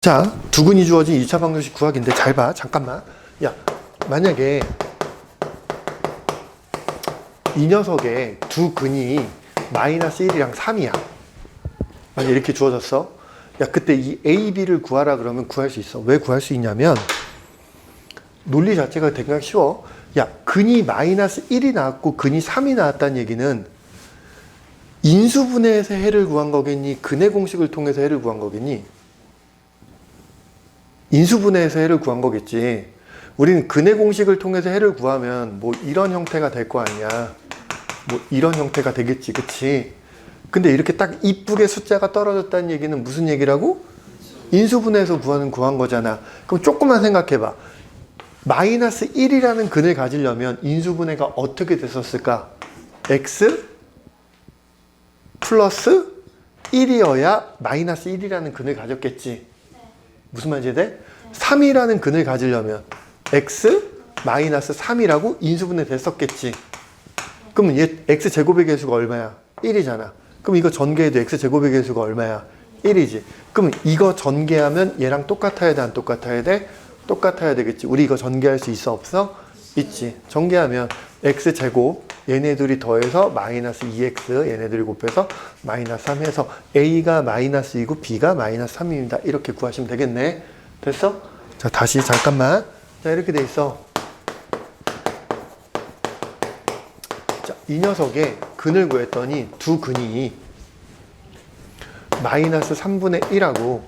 자, 두근이 주어진 2차 방정식 구하기인데 잘 봐. 잠깐만. 야, 만약에 이 녀석의 두 근이 마이너스 1이랑 3이야. 만약 이렇게 주어졌어. 야, 그때 이 A, B를 구하라 그러면 구할 수 있어. 왜 구할 수 있냐면 논리 자체가 굉장히 쉬워. 야, 근이 마이너스 1이 나왔고 근이 3이 나왔다는 얘기는 인수분해에서 해를 구한 거겠니? 근의 공식을 통해서 해를 구한 거겠니? 인수분해에서 해를 구한 거겠지. 우리는 근의 공식을 통해서 해를 구하면 뭐 이런 형태가 될 거 아니야. 뭐 이런 형태가 되겠지. 그치? 근데 이렇게 딱 이쁘게 숫자가 떨어졌다는 얘기는 무슨 얘기라고? 인수분해에서 구한 거잖아. 그럼 조금만 생각해봐. 마이너스 1이라는 근을 가지려면 인수분해가 어떻게 됐었을까? x 플러스 1이어야 마이너스 1이라는 근을 가졌겠지. 무슨 말인지 돼? 3이라는 근을 가지려면 x 마이너스 3이라고 인수분해 됐었겠지. 그러면 얘 x제곱의 개수가 얼마야? 1이잖아. 그럼 이거 전개해도 x제곱의 개수가 얼마야? 1이지. 그럼 이거 전개하면 얘랑 똑같아야 돼? 안 똑같아야 돼? 똑같아야 되겠지. 우리 이거 전개할 수 있어? 없어? 있지. 전개하면 x제곱 얘네 둘이 더해서 마이너스 2x 얘네 둘이 곱해서 마이너스 3 해서 a가 마이너스 2고 b가 마이너스 3입니다. 이렇게 구하시면 되겠네. 됐어? 자, 다시 잠깐만. 자, 이렇게 돼 있어. 자, 이 녀석의 근을 구했더니 두 근이 마이너스 3분의 1하고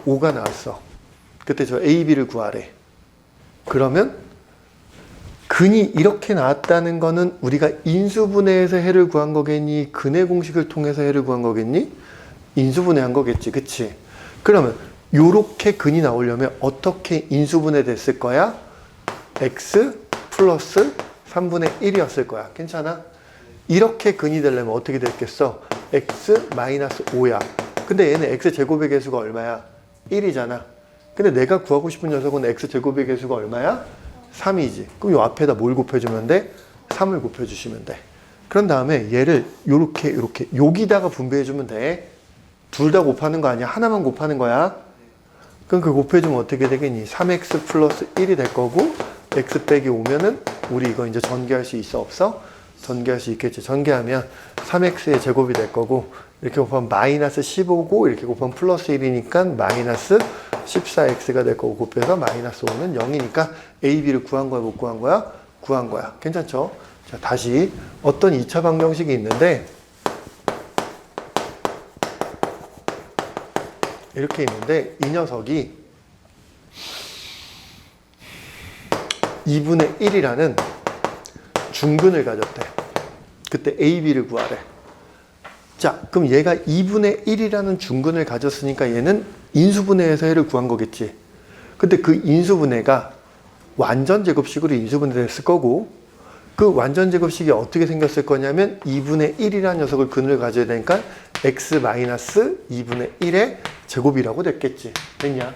5가 나왔어. 그때 저 a, b를 구하래. 그러면 근이 이렇게 나왔다는 거는 우리가 인수분해에서 해를 구한 거겠니? 근의 공식을 통해서 해를 구한 거겠니? 인수분해한 거겠지. 그치? 그러면 요렇게 근이 나오려면 어떻게 인수분해 됐을 거야? x 플러스 3분의 1이었을 거야. 괜찮아? 이렇게 근이 되려면 어떻게 됐겠어? x 마이너스 5야. 근데 얘는 x제곱의 개수가 얼마야? 1이잖아. 근데 내가 구하고 싶은 녀석은 x제곱의 개수가 얼마야? 3이지. 그럼 요 앞에다 뭘 곱해주면 돼? 3을 곱해주시면 돼. 그런 다음에 얘를 요렇게 여기다가 분배해주면 돼. 둘 다 곱하는 거 아니야. 하나만 곱하는 거야. 그럼 그 곱해주면 어떻게 되겠니? 3x 플러스 1이 될 거고 x 빼기 5면은 우리 이거 이제 전개할 수 있어? 없어? 전개할 수 있겠지. 전개하면 3x의 제곱이 될 거고 이렇게 곱하면 마이너스 15고 이렇게 곱하면 플러스 1이니까 마이너스 14x가 될 거고 곱해서 마이너스 5는 0이니까 a, b를 구한 거야? 못 구한 거야? 구한 거야. 괜찮죠? 자, 다시 어떤 2차 방정식이 있는데 이렇게 있는데 이 녀석이 2분의 1이라는 중근을 가졌대. 그때 a, b를 구하래. 자, 그럼 얘가 2분의 1이라는 중근을 가졌으니까 얘는 인수분해에서 해를 구한 거겠지. 근데 그 인수분해가 완전 제곱식으로 인수분해 됐을 거고 그 완전 제곱식이 어떻게 생겼을 거냐면 2분의 1이라는 녀석을 근을 가져야 되니까 x 마이너스 2분의 1의 제곱이라고 됐겠지. 됐냐?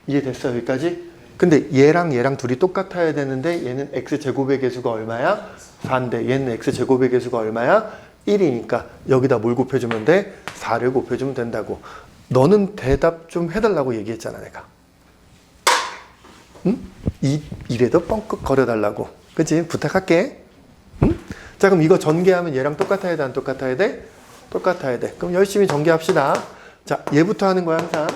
이해됐어? 여기까지? 근데 얘랑 둘이 똑같아야 되는데 얘는 x제곱의 개수가 얼마야? 4인데 얘는 x제곱의 개수가 얼마야? 1이니까 여기다 뭘 곱해주면 돼? 4를 곱해주면 된다고. 너는 대답 좀 해달라고 얘기했잖아 내가. 응? 이래도 뻥끗 거려달라고. 그치? 부탁할게. 응? 자, 그럼 이거 전개하면 얘랑 똑같아야 돼? 안 똑같아야 돼? 똑같아야 돼. 그럼 열심히 전개합시다. 자, 얘부터 하는 거야 항상.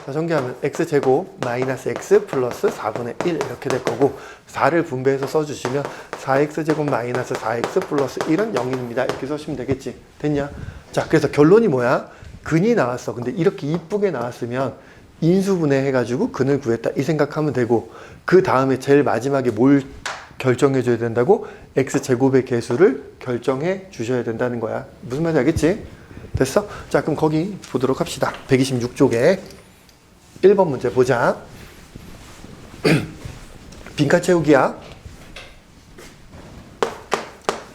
자, 전개하면 x제곱 마이너스 x 플러스 4분의 1 이렇게 될 거고 4를 분배해서 써주시면 4x제곱 마이너스 4x 플러스 1은 0입니다. 이렇게 써주시면 되겠지. 됐냐? 자, 그래서 결론이 뭐야? 근이 나왔어. 근데 이렇게 이쁘게 나왔으면 인수분해 해가지고 근을 구했다 이 생각하면 되고 그 다음에 제일 마지막에 뭘 결정해 줘야 된다고? x제곱의 개수를 결정해 주셔야 된다는 거야. 무슨 말인지 알겠지? 됐어? 자, 그럼 거기 보도록 합시다. 126쪽에 1번 문제 보자. 빈칸 채우기야.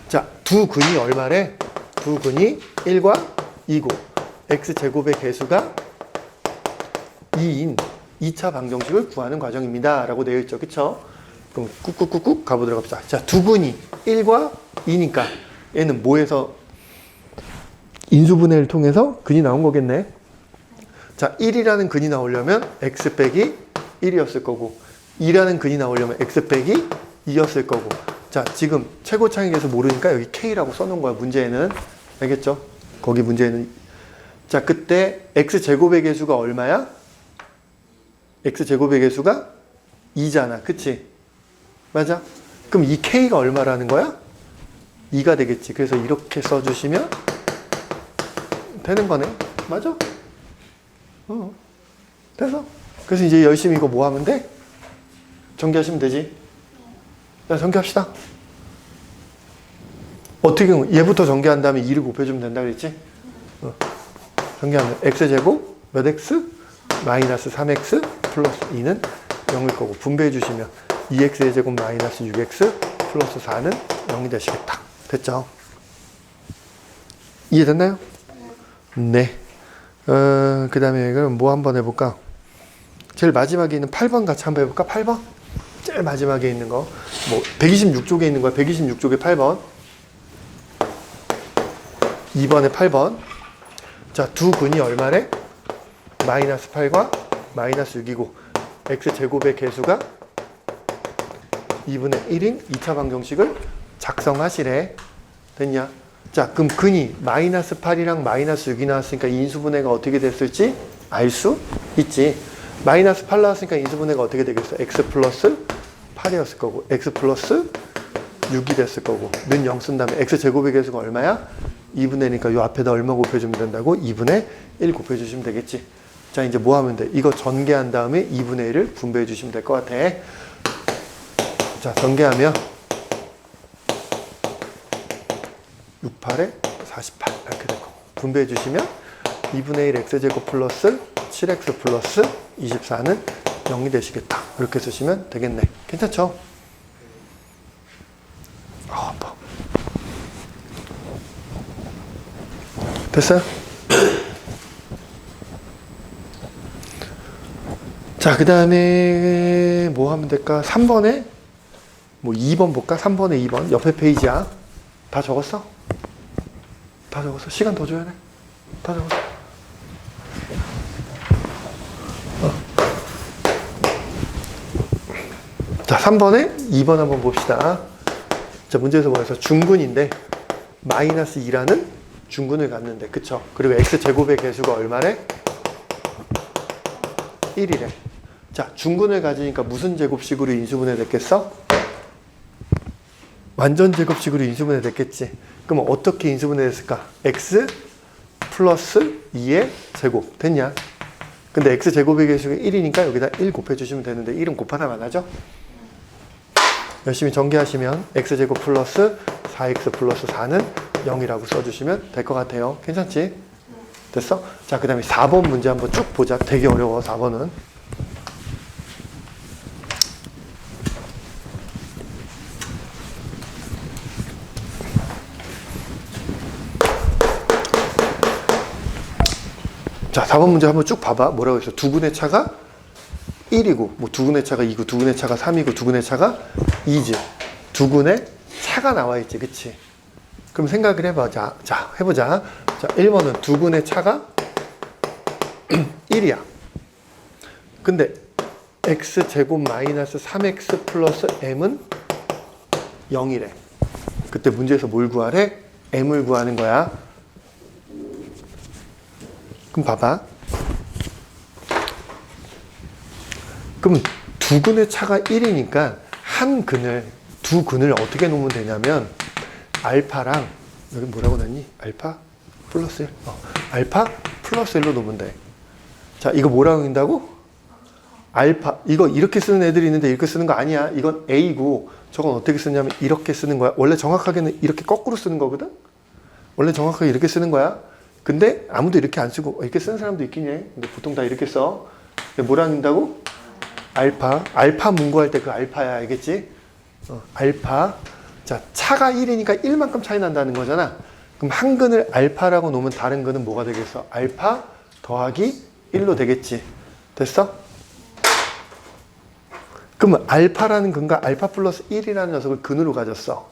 자, 두 근이 얼마래? 두 근이 1과 2고 x제곱의 개수가 2인 2차 방정식을 구하는 과정입니다. 라고 되어 있죠. 그쵸? 그럼 꾹꾹꾹꾹 가보도록 합시다. 자, 두 근이 1과 2니까 얘는 뭐에서 인수분해를 통해서 근이 나온 거겠네. 자, 1이라는 근이 나오려면 x 빼기 1이었을 거고 2라는 근이 나오려면 x 빼기 2였을 거고. 자, 지금 최고차익에서 모르니까 여기 k라고 써놓은 거야. 문제에는. 알겠죠? 거기 문제에는. 자, 그때 x제곱의 개수가 얼마야? x제곱의 개수가 2잖아. 그치? 맞아? 그럼 이 k가 얼마라는 거야? 2가 되겠지. 그래서 이렇게 써주시면 되는 거네. 맞아? 돼서. 그래서 이제 열심히 이거 뭐 하면 돼? 전개하시면 되지. 자, 전개합시다. 어떻게 얘부터 전개한 다음에 2를 곱해주면 된다 그랬지? 전개하면 x제곱 몇 x? 마이너스 3x 플러스 2는 0일 거고 분배해 주시면 2x의 제곱 마이너스 6x 플러스 4는 0이 되시겠다. 됐죠? 이해됐나요? 네. 그 다음에 그럼 뭐 한번 해볼까? 제일 마지막에 있는 8번 같이 한번 해볼까? 8번? 제일 마지막에 있는 거. 뭐 126쪽에 있는 거야. 126쪽에 8번. 2번에 8번. 자, 두 근이 얼마래? 마이너스 8과 마이너스 6이고 x제곱의 개수가 2분의 1인 2차 방정식을 작성하시래. 됐냐? 자, 그럼 근이 마이너스 8이랑 마이너스 6이 나왔으니까 인수분해가 어떻게 됐을지 알 수 있지. 마이너스 8 나왔으니까 인수분해가 어떻게 되겠어? x 플러스 8이었을 거고 x 플러스 6이 됐을 거고 는 0 쓴 다음에 x제곱의 개수가 얼마야? 2분의 1이니까 이 앞에다 얼마 곱해주면 된다고? 2분의 1 곱해주시면 되겠지. 자, 이제 뭐 하면 돼? 이거 전개한 다음에 2분의 1을 분배해 주시면 될 것 같아. 자, 전개하면 68에 48 이렇게 될 거고 분배해 주시면 2분의 1 x제곱 플러스 7x 플러스 24는 0이 되시겠다. 이렇게 쓰시면 되겠네. 괜찮죠? 아파. 됐어요? 자, 그 다음에 뭐 하면 될까? 3번에 뭐 2번 볼까? 3번에 2번 옆에 페이지야. 다 적었어? 다 적었어? 시간 더 줘야 돼? 다 적었어? 자, 3번에 2번 한번 봅시다. 자, 문제에서 뭐해서 중근인데 마이너스 2라는 중근을 갖는데 그쵸? 그리고 x제곱의 개수가 얼마래? 1이래. 자, 중근을 가지니까 무슨 제곱식으로 인수분해 됐겠어? 완전 제곱식으로 인수분해 됐겠지. 그럼 어떻게 인수분해 됐을까? x 플러스 2의 제곱 됐냐? 근데 x제곱의 개수가 1이니까 여기다 1 곱해주시면 되는데 1은 곱하다 말하죠? 열심히 전개하시면 x제곱 플러스 4x 플러스 4는 0이라고 써주시면 될 것 같아요. 괜찮지? 됐어? 자, 그 다음에 4번 문제 한번 쭉 보자. 되게 어려워, 4번은. 자, 4번 문제 한번 쭉 봐봐. 뭐라고 했어? 두 근의 차가 1이고, 뭐 두 근의 차가 2고, 두 근의 차가 3이고, 두 근의 차가 2지. 두 근의 차가 나와 있지, 그치? 그럼 생각을 해보자. 자, 해보자. 자, 1번은 두 근의 차가 1이야. 근데 x제곱 마이너스 3x 플러스 m은 0이래. 그때 문제에서 뭘 구하래? m을 구하는 거야. 그럼 봐봐. 그럼 두 근의 차가 1이니까 한 근을, 두 근을 어떻게 놓으면 되냐면 알파랑 여기 뭐라고 놨니? 알파 플러스 1. 알파 플러스 1로 놓으면 돼. 자, 이거 뭐라고 한다고? 알파. 이거 이렇게 쓰는 애들이 있는데 이렇게 쓰는 거 아니야. 이건 A고 저건 어떻게 쓰냐면 이렇게 쓰는 거야. 원래 정확하게는 이렇게 거꾸로 쓰는 거거든? 원래 정확하게 이렇게 쓰는 거야. 근데 아무도 이렇게 안 쓰고 이렇게 쓰는 사람도 있긴 해. 근데 보통 다 이렇게 써. 뭐라 한다고? 알파. 알파 문구할 때 그 알파야. 알겠지? 알파. 자, 차가 1이니까 1만큼 차이 난다는 거잖아. 그럼 한 근을 알파라고 놓으면 다른 근은 뭐가 되겠어? 알파 더하기 1로 되겠지. 됐어? 그러면 알파라는 근과 알파 플러스 1이라는 녀석을 근으로 가졌어.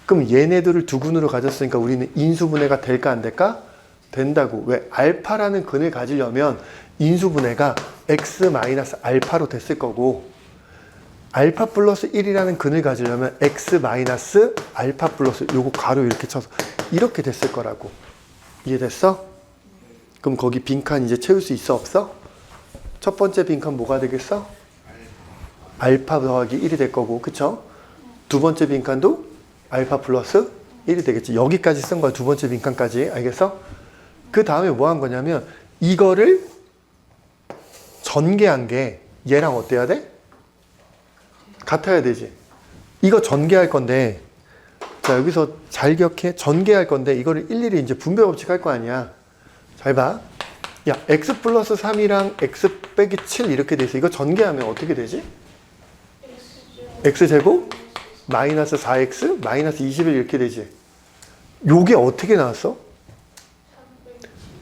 그럼 얘네들을 두 근으로 가졌으니까 우리는 인수분해가 될까 안 될까? 된다고. 왜? 알파라는 근을 가지려면 인수분해가 x-알파로 됐을 거고, 알파 플러스 1이라는 근을 가지려면 x-알파 플러스 요거 가로 이렇게 쳐서 이렇게 됐을 거라고. 이해됐어? 그럼 거기 빈칸 이제 채울 수 있어 없어? 첫 번째 빈칸 뭐가 되겠어? 알파 더하기 1이 될 거고, 그쵸? 두 번째 빈칸도 알파 플러스 1이 되겠지. 여기까지 쓴 거야. 두 번째 빈칸까지. 알겠어? 그 다음에 뭐 한 거냐면 이거를 전개한 게 얘랑 어때야 돼? 같아야 되지. 이거 전개할 건데, 자, 여기서 잘 기억해. 전개할 건데 이거를 일일이 이제 분배 법칙 할 거 아니야. 잘 봐. 야, x 플러스 3이랑 x 빼기 7 이렇게 돼 있어. 이거 전개하면 어떻게 되지? x제곱 마이너스 4x 마이너스 21 이렇게 되지. 요게 어떻게 나왔어?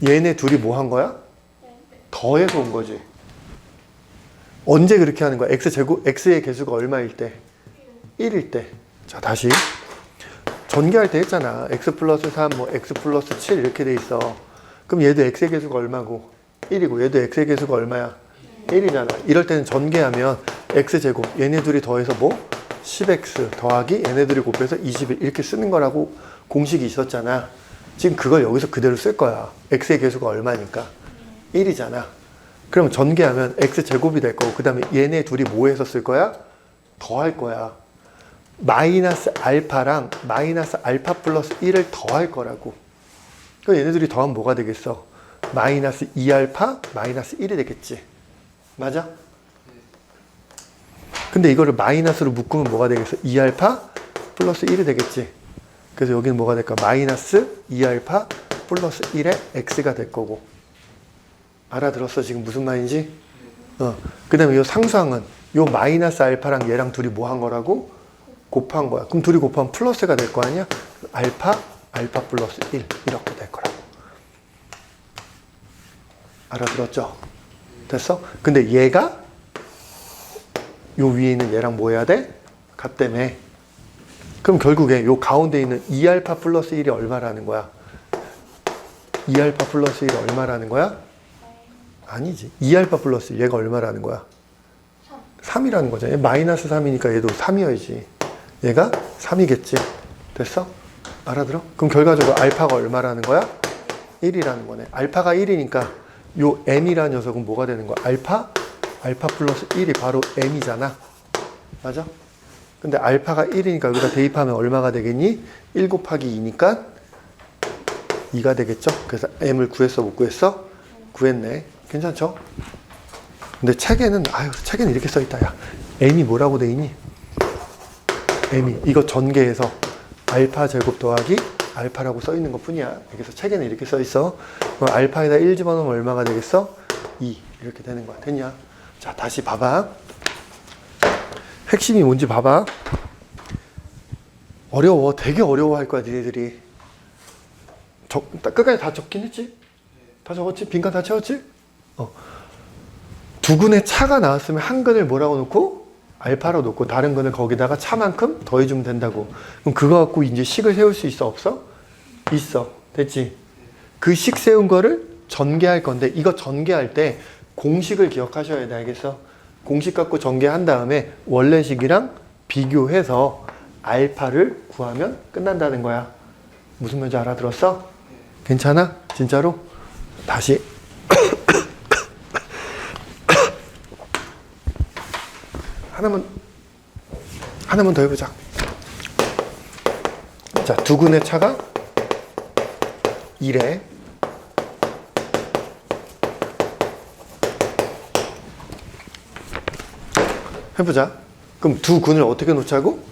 얘네 둘이 뭐 한 거야? 더해서 온 거지. 언제 그렇게 하는 거야? x제곱, x의 개수가 얼마일 때? 1일 때. 자, 다시. 전개할 때 했잖아. x 플러스 3, 뭐 x 플러스 7 이렇게 돼 있어. 그럼 얘도 x의 개수가 얼마고? 1이고 얘도 x의 개수가 얼마야? 1이잖아. 이럴 때는 전개하면 x제곱, 얘네 둘이 더해서 뭐? 10x 더하기 얘네 둘이 곱해서 21 이렇게 쓰는 거라고 공식이 있었잖아. 지금 그걸 여기서 그대로 쓸 거야. x의 개수가 얼마니까? 1이잖아. 그럼 전개하면 x제곱이 될 거고, 그 다음에 얘네 둘이 뭐 해서 쓸 거야? 더할 거야. 마이너스 알파랑 마이너스 알파 플러스 1을 더할 거라고. 그럼 얘네들이 더하면 뭐가 되겠어? 마이너스 2알파 마이너스 1이 되겠지. 맞아? 근데 이거를 마이너스로 묶으면 뭐가 되겠어? 2알파 플러스 1이 되겠지. 그래서 여기는 뭐가 될까? 마이너스 2알파 플러스 1의 x가 될 거고. 알아들었어? 지금 무슨 말인지? 그 다음에 이 상수항은 요 마이너스 알파랑 얘랑 둘이 뭐 한 거라고? 곱한 거야. 그럼 둘이 곱하면 플러스가 될 거 아니야? 알파 플러스 1 이렇게 될 거라고. 알아들었죠? 됐어? 근데 얘가 요 위에 있는 얘랑 뭐 해야 돼? 같다며. 그럼 결국에 요 가운데 있는 2알파 플러스 1이 얼마라는 거야? 2알파 플러스 1이 얼마라는 거야? 아니지. 2알파 플러스 얘가 얼마라는 거야? 3이라는 거잖아. 얘 마이너스 3이니까 얘도 3이어야지. 얘가 3이겠지. 됐어? 알아들어? 그럼 결과적으로 알파가 얼마라는 거야? 1이라는 거네. 알파가 1이니까 요 n이라는 녀석은 뭐가 되는 거야? 알파 플러스 1이 바로 n이잖아. 맞아? 근데 알파가 1이니까 여기다 대입하면 얼마가 되겠니? 1 곱하기 2니까 2가 되겠죠? 그래서 m을 구했어, 못 구했어? 구했네. 괜찮죠? 근데 책에는 이렇게 써있다. 야, m이 뭐라고 돼 있니? m이 이거 전개해서 알파 제곱 더하기 알파라고 써 있는 것 뿐이야. 그래서 책에는 이렇게 써 있어. 그럼 알파에다 1 집어넣으면 얼마가 되겠어? 2 이렇게 되는 거야. 됐냐? 자, 다시 봐봐. 핵심이 뭔지 봐봐. 어려워. 되게 어려워할 거야, 니네들이. 끝까지 다 적긴 했지? 다 적었지? 빈칸 다 채웠지? 두 근의 차가 나왔으면 한 근을 뭐라고 놓고? 알파로 놓고 다른 근을 거기다가 차만큼 더해주면 된다고. 그럼 그거 갖고 이제 식을 세울 수 있어? 없어? 있어. 됐지? 그 식 세운 거를 전개할 건데, 이거 전개할 때 공식을 기억하셔야 돼. 알겠어? 공식 갖고 전개한 다음에 원래 식이랑 비교해서 알파를 구하면 끝난다는 거야. 무슨 말인지 알아들었어? 괜찮아? 진짜로? 다시. 하나만 더 해보자. 자, 두 근의 차가 1에 해보자. 그럼 두 근을 어떻게 놓자고?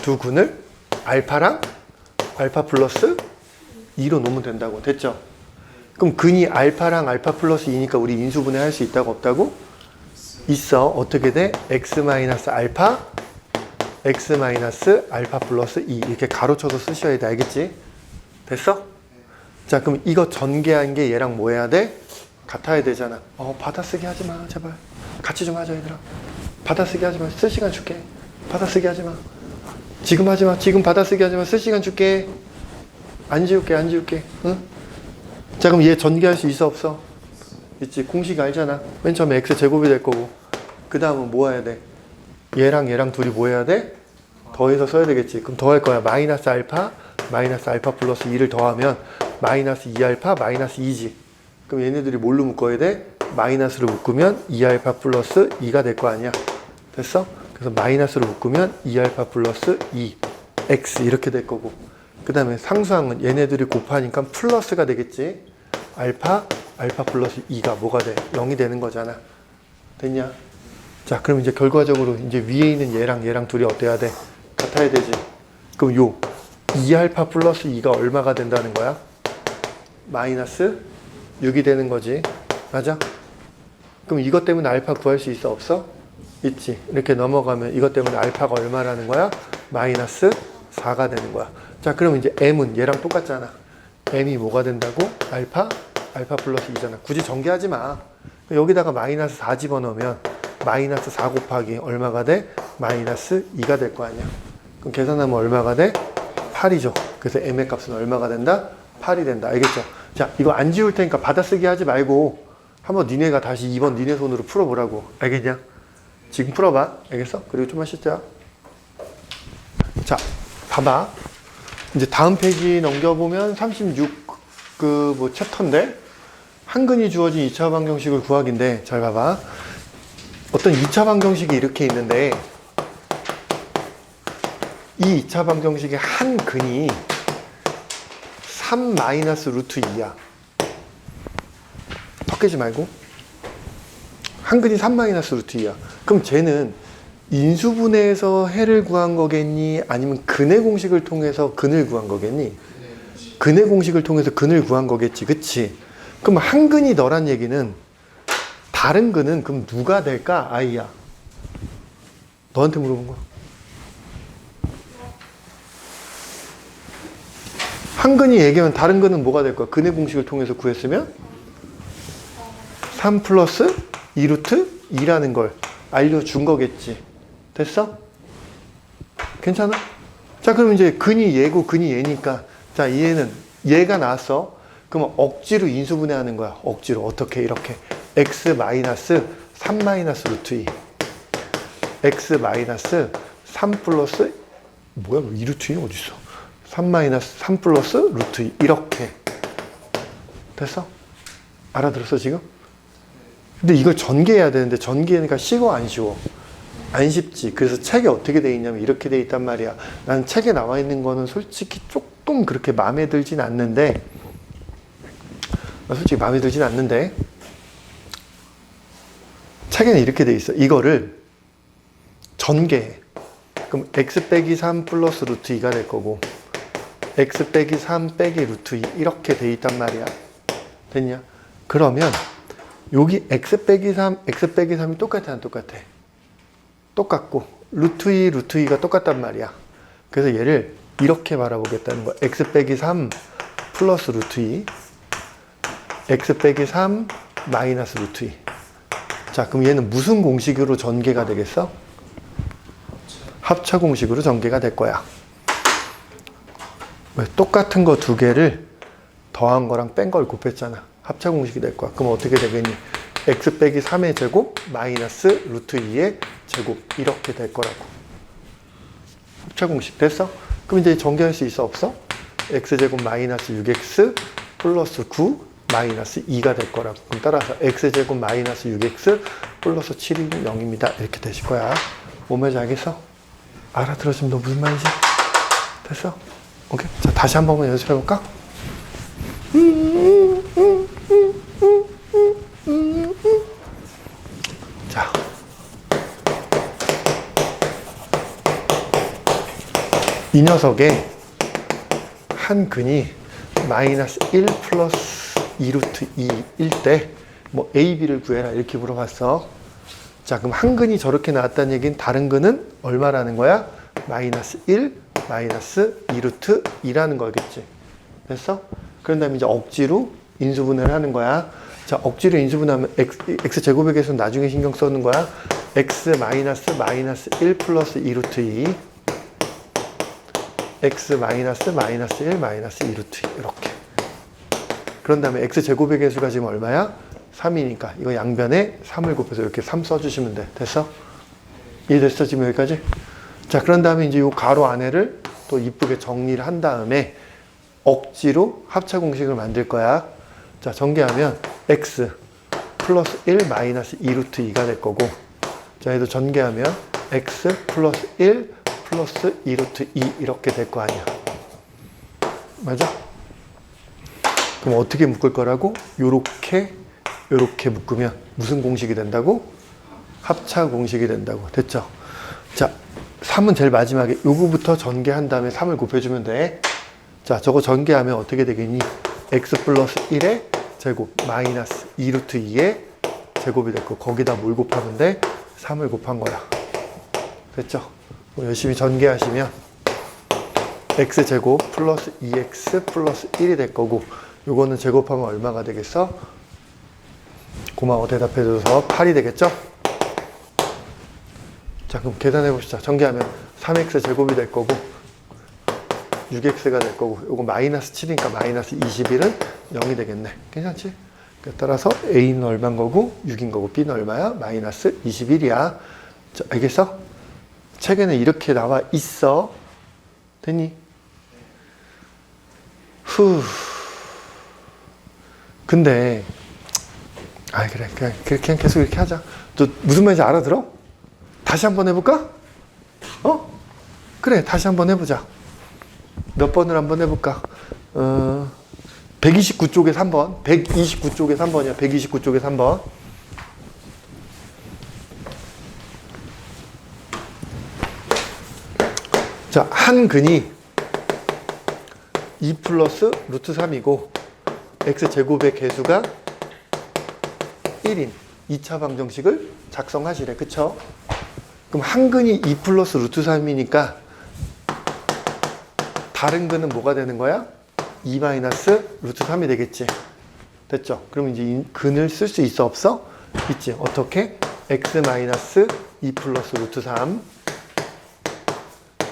두 근을 알파랑 알파 플러스 2로 놓으면 된다고. 됐죠? 그럼 근이 알파랑 알파 플러스 2니까 우리 인수분해 할 수 있다고 없다고? 있어. 어떻게 돼? x-알파 x-알파 플러스 2 이렇게 가로쳐서 쓰셔야 돼. 알겠지? 됐어? 자, 그럼 이거 전개한 게 얘랑 뭐 해야 돼? 같아야 되잖아. 받아쓰기 하지 마. 제발. 같이 좀 하자, 얘들아. 받아쓰기 하지 마. 쓸 시간 줄게. 받아쓰기 하지 마. 지금 하지 마. 지금 받아쓰기 하지 마. 쓸 시간 줄게. 안 지울게. 응? 자, 그럼 얘 전개할 수 있어, 없어? 있지. 공식 알잖아. 맨 처음에 x 제곱이 될 거고. 그 다음은 뭐 해야 돼? 얘랑 둘이 뭐 해야 돼? 더해서 써야 되겠지. 그럼 더할 거야. 마이너스 알파 플러스 2를 더하면 마이너스 2알파 마이너스 2지. 그럼 얘네들이 뭘로 묶어야 돼? 마이너스로 묶으면 2알파 플러스 2가 될 거 아니야. 됐어? 그래서 마이너스로 묶으면 2알파 플러스 2 x 이렇게 될 거고, 그 다음에 상수항은 얘네들이 곱하니까 플러스가 되겠지. 알파 플러스 2가 뭐가 돼? 0이 되는 거잖아. 됐냐? 자, 그럼 이제 결과적으로 이제 위에 있는 얘랑 둘이 어때야 돼? 같아야 되지. 그럼 요 2알파 플러스 2가 얼마가 된다는 거야? 마이너스 6이 되는 거지. 맞아? 그럼 이것 때문에 알파 구할 수 있어, 없어? 있지. 이렇게 넘어가면 이것 때문에 알파가 얼마라는 거야? 마이너스 4가 되는 거야. 자, 그럼 이제 m은 얘랑 똑같잖아. m이 뭐가 된다고? 알파 플러스 2잖아. 굳이 전개하지 마. 여기다가 마이너스 4 집어넣으면 마이너스 4 곱하기 얼마가 돼? 마이너스 2가 될 거 아니야. 그럼 계산하면 얼마가 돼? 8이죠. 그래서 m의 값은 얼마가 된다? 8이 된다. 알겠죠? 자, 이거 안 지울 테니까 받아쓰기 하지 말고 한번 니네가 다시 2번 니네 손으로 풀어보라고. 알겠냐? 지금 풀어봐. 알겠어? 그리고 좀만 쉬자. 자, 봐봐. 이제 다음 페이지 넘겨보면 36 그 뭐 챕터인데 한근이 주어진 2차 방정식을 구하기인데, 잘 봐봐. 어떤 2차 방정식이 이렇게 있는데 이 2차 방정식의 한 근이 3 마이너스 루트 2야. 더 깨지 말고. 한 근이 3 마이너스 루트 2야. 그럼 쟤는 인수분해에서 해를 구한 거겠니? 아니면 근의 공식을 통해서 근을 구한 거겠니? 근의 공식을 통해서 근을 구한 거겠지. 그치? 그럼 한 근이 너란 얘기는 다른 근은 그럼 누가 될까? 아이야. 너한테 물어본 거야. 한 근이 얘기하면 다른 근은 뭐가 될 거야? 근의 공식을 통해서 구했으면 3 플러스 2루트 2라는 걸 알려준 거겠지. 됐어? 괜찮아? 자, 그럼 이제 근이 얘고 근이 얘니까, 자, 얘가 나왔어. 그러면 억지로 인수분해하는 거야. 억지로. 어떻게? 이렇게 x 마이너스 3 마이너스 루트 2 x 마이너스 3 플러스 뭐야? 2루트 2 어딨어? 3 마이너스 3 플러스 루트 2 이렇게. 됐어? 알아들었어 지금? 근데 이걸 전개해야 되는데 전개하니까 쉬워 안 쉬워? 안 쉽지. 그래서 책에 어떻게 돼 있냐면 이렇게 돼 있단 말이야. 나는 책에 나와 있는 거는 솔직히 조금 그렇게 마음에 들진 않는데, 책에는 이렇게 돼 있어. 이거를 전개해. 그럼 x 빼기 3 플러스 루트 2가 될 거고, x 빼기 3 빼기 루트 2 이렇게 돼 있단 말이야. 됐냐? 그러면 여기 x 빼기 3이 똑같아 안 똑같아? 똑같고 루트 2가 똑같단 말이야. 그래서 얘를 이렇게 바라보겠다는 거야. x 빼기 3 플러스 루트 2 x 빼기 3 마이너스 루트 2. 자, 그럼 얘는 무슨 공식으로 전개가 되겠어? 합차 공식으로 전개가 될 거야. 왜? 똑같은 거 두 개를 더한 거랑 뺀 걸 곱했잖아. 합차 공식이 될 거야. 그럼 어떻게 되겠니? x 빼기 3의 제곱 마이너스 루트 2의 제곱 이렇게 될 거라고. 합차 공식 됐어? 그럼 이제 전개할 수 있어 없어? x제곱 마이너스 6x 플러스 9 마이너스 2가 될 거라고. 그럼 따라서 x제곱 마이너스 6x 플러스 7이 0입니다. 이렇게 되실 거야. 뭔 말인지 알겠어? 알아들었으면 너 무슨 말인지? 됐어? 오케이. 자, 다시 한 번만 연습해볼까? 자. 이 녀석의 한 근이 마이너스 1 플러스 2루트 2일 때 뭐 A, B를 구해라 이렇게 물어봤어. 자, 그럼 한 근이 저렇게 나왔다는 얘기는 다른 근은 얼마라는 거야? 마이너스 1, 마이너스 2루트 2라는 거겠지. 됐어? 그런 다음에 이제 억지로 인수분해를 하는 거야. 자, 억지로 인수분해하면 x제곱의 개수는 나중에 신경 쓰는 거야. x 마이너스 1 플러스 2루트 2 x 마이너스 1 마이너스 2루트 2 이렇게. 그런 다음에 x제곱의 개수가 지금 얼마야? 3이니까 이거 양변에 3을 곱해서 이렇게 3 써주시면 돼. 됐어? 이해됐어? 지금 여기까지? 자, 그런 다음에 이제 이 가로 안에를 또 이쁘게 정리를 한 다음에 억지로 합차 공식을 만들 거야. 자, 전개하면 x 플러스 1 마이너스 2 루트 2가 될 거고, 자, 얘도 전개하면 x 플러스 1 플러스 2 루트 2 이렇게 될 거 아니야. 맞아? 그럼 어떻게 묶을 거라고? 요렇게 묶으면 무슨 공식이 된다고? 합차 공식이 된다고. 됐죠? 자, 3은 제일 마지막에 요거부터 전개한 다음에 3을 곱해주면 돼. 자, 저거 전개하면 어떻게 되겠니? x 플러스 1의 제곱 마이너스 2 루트 2의 제곱이 됐고, 거기다 뭘 곱하면 돼? 3을 곱한 거야. 됐죠? 열심히 전개하시면 x제곱 플러스 2x 플러스 1이 될 거고, 요거는 제곱하면 얼마가 되겠어? 고마워, 대답해줘서 8이 되겠죠? 자, 그럼 계산해 봅시다. 전개하면 3x 제곱이 될 거고 6x가 될 거고, 요거 마이너스 7이니까 마이너스 21은 0이 되겠네. 괜찮지? 따라서 a는 얼마인 거고 6인 거고 b는 얼마야? 마이너스 21이야. 자, 알겠어? 책에는 이렇게 나와 있어. 됐니? 근데 그래, 그냥 계속 이렇게 하자. 너 무슨 말인지 알아들어? 다시 한번 해볼까? 그래, 다시 한번 해보자. 몇 번을 한번 해볼까? 129쪽에 3번. 129쪽에 3번이야. 129쪽에 3번. 자, 한 근이 2 플러스 루트 3이고 x제곱의 개수가 1인 2차 방정식을 작성하시래. 그쵸? 그럼 한 근이 2 플러스 루트 3이니까 다른 근은 뭐가 되는 거야? 2 마이너스 루트 3이 되겠지. 됐죠? 그럼 이제 이 근을 쓸 수 있어? 없어? 있지. 어떻게? x 마이너스 2 플러스 루트 3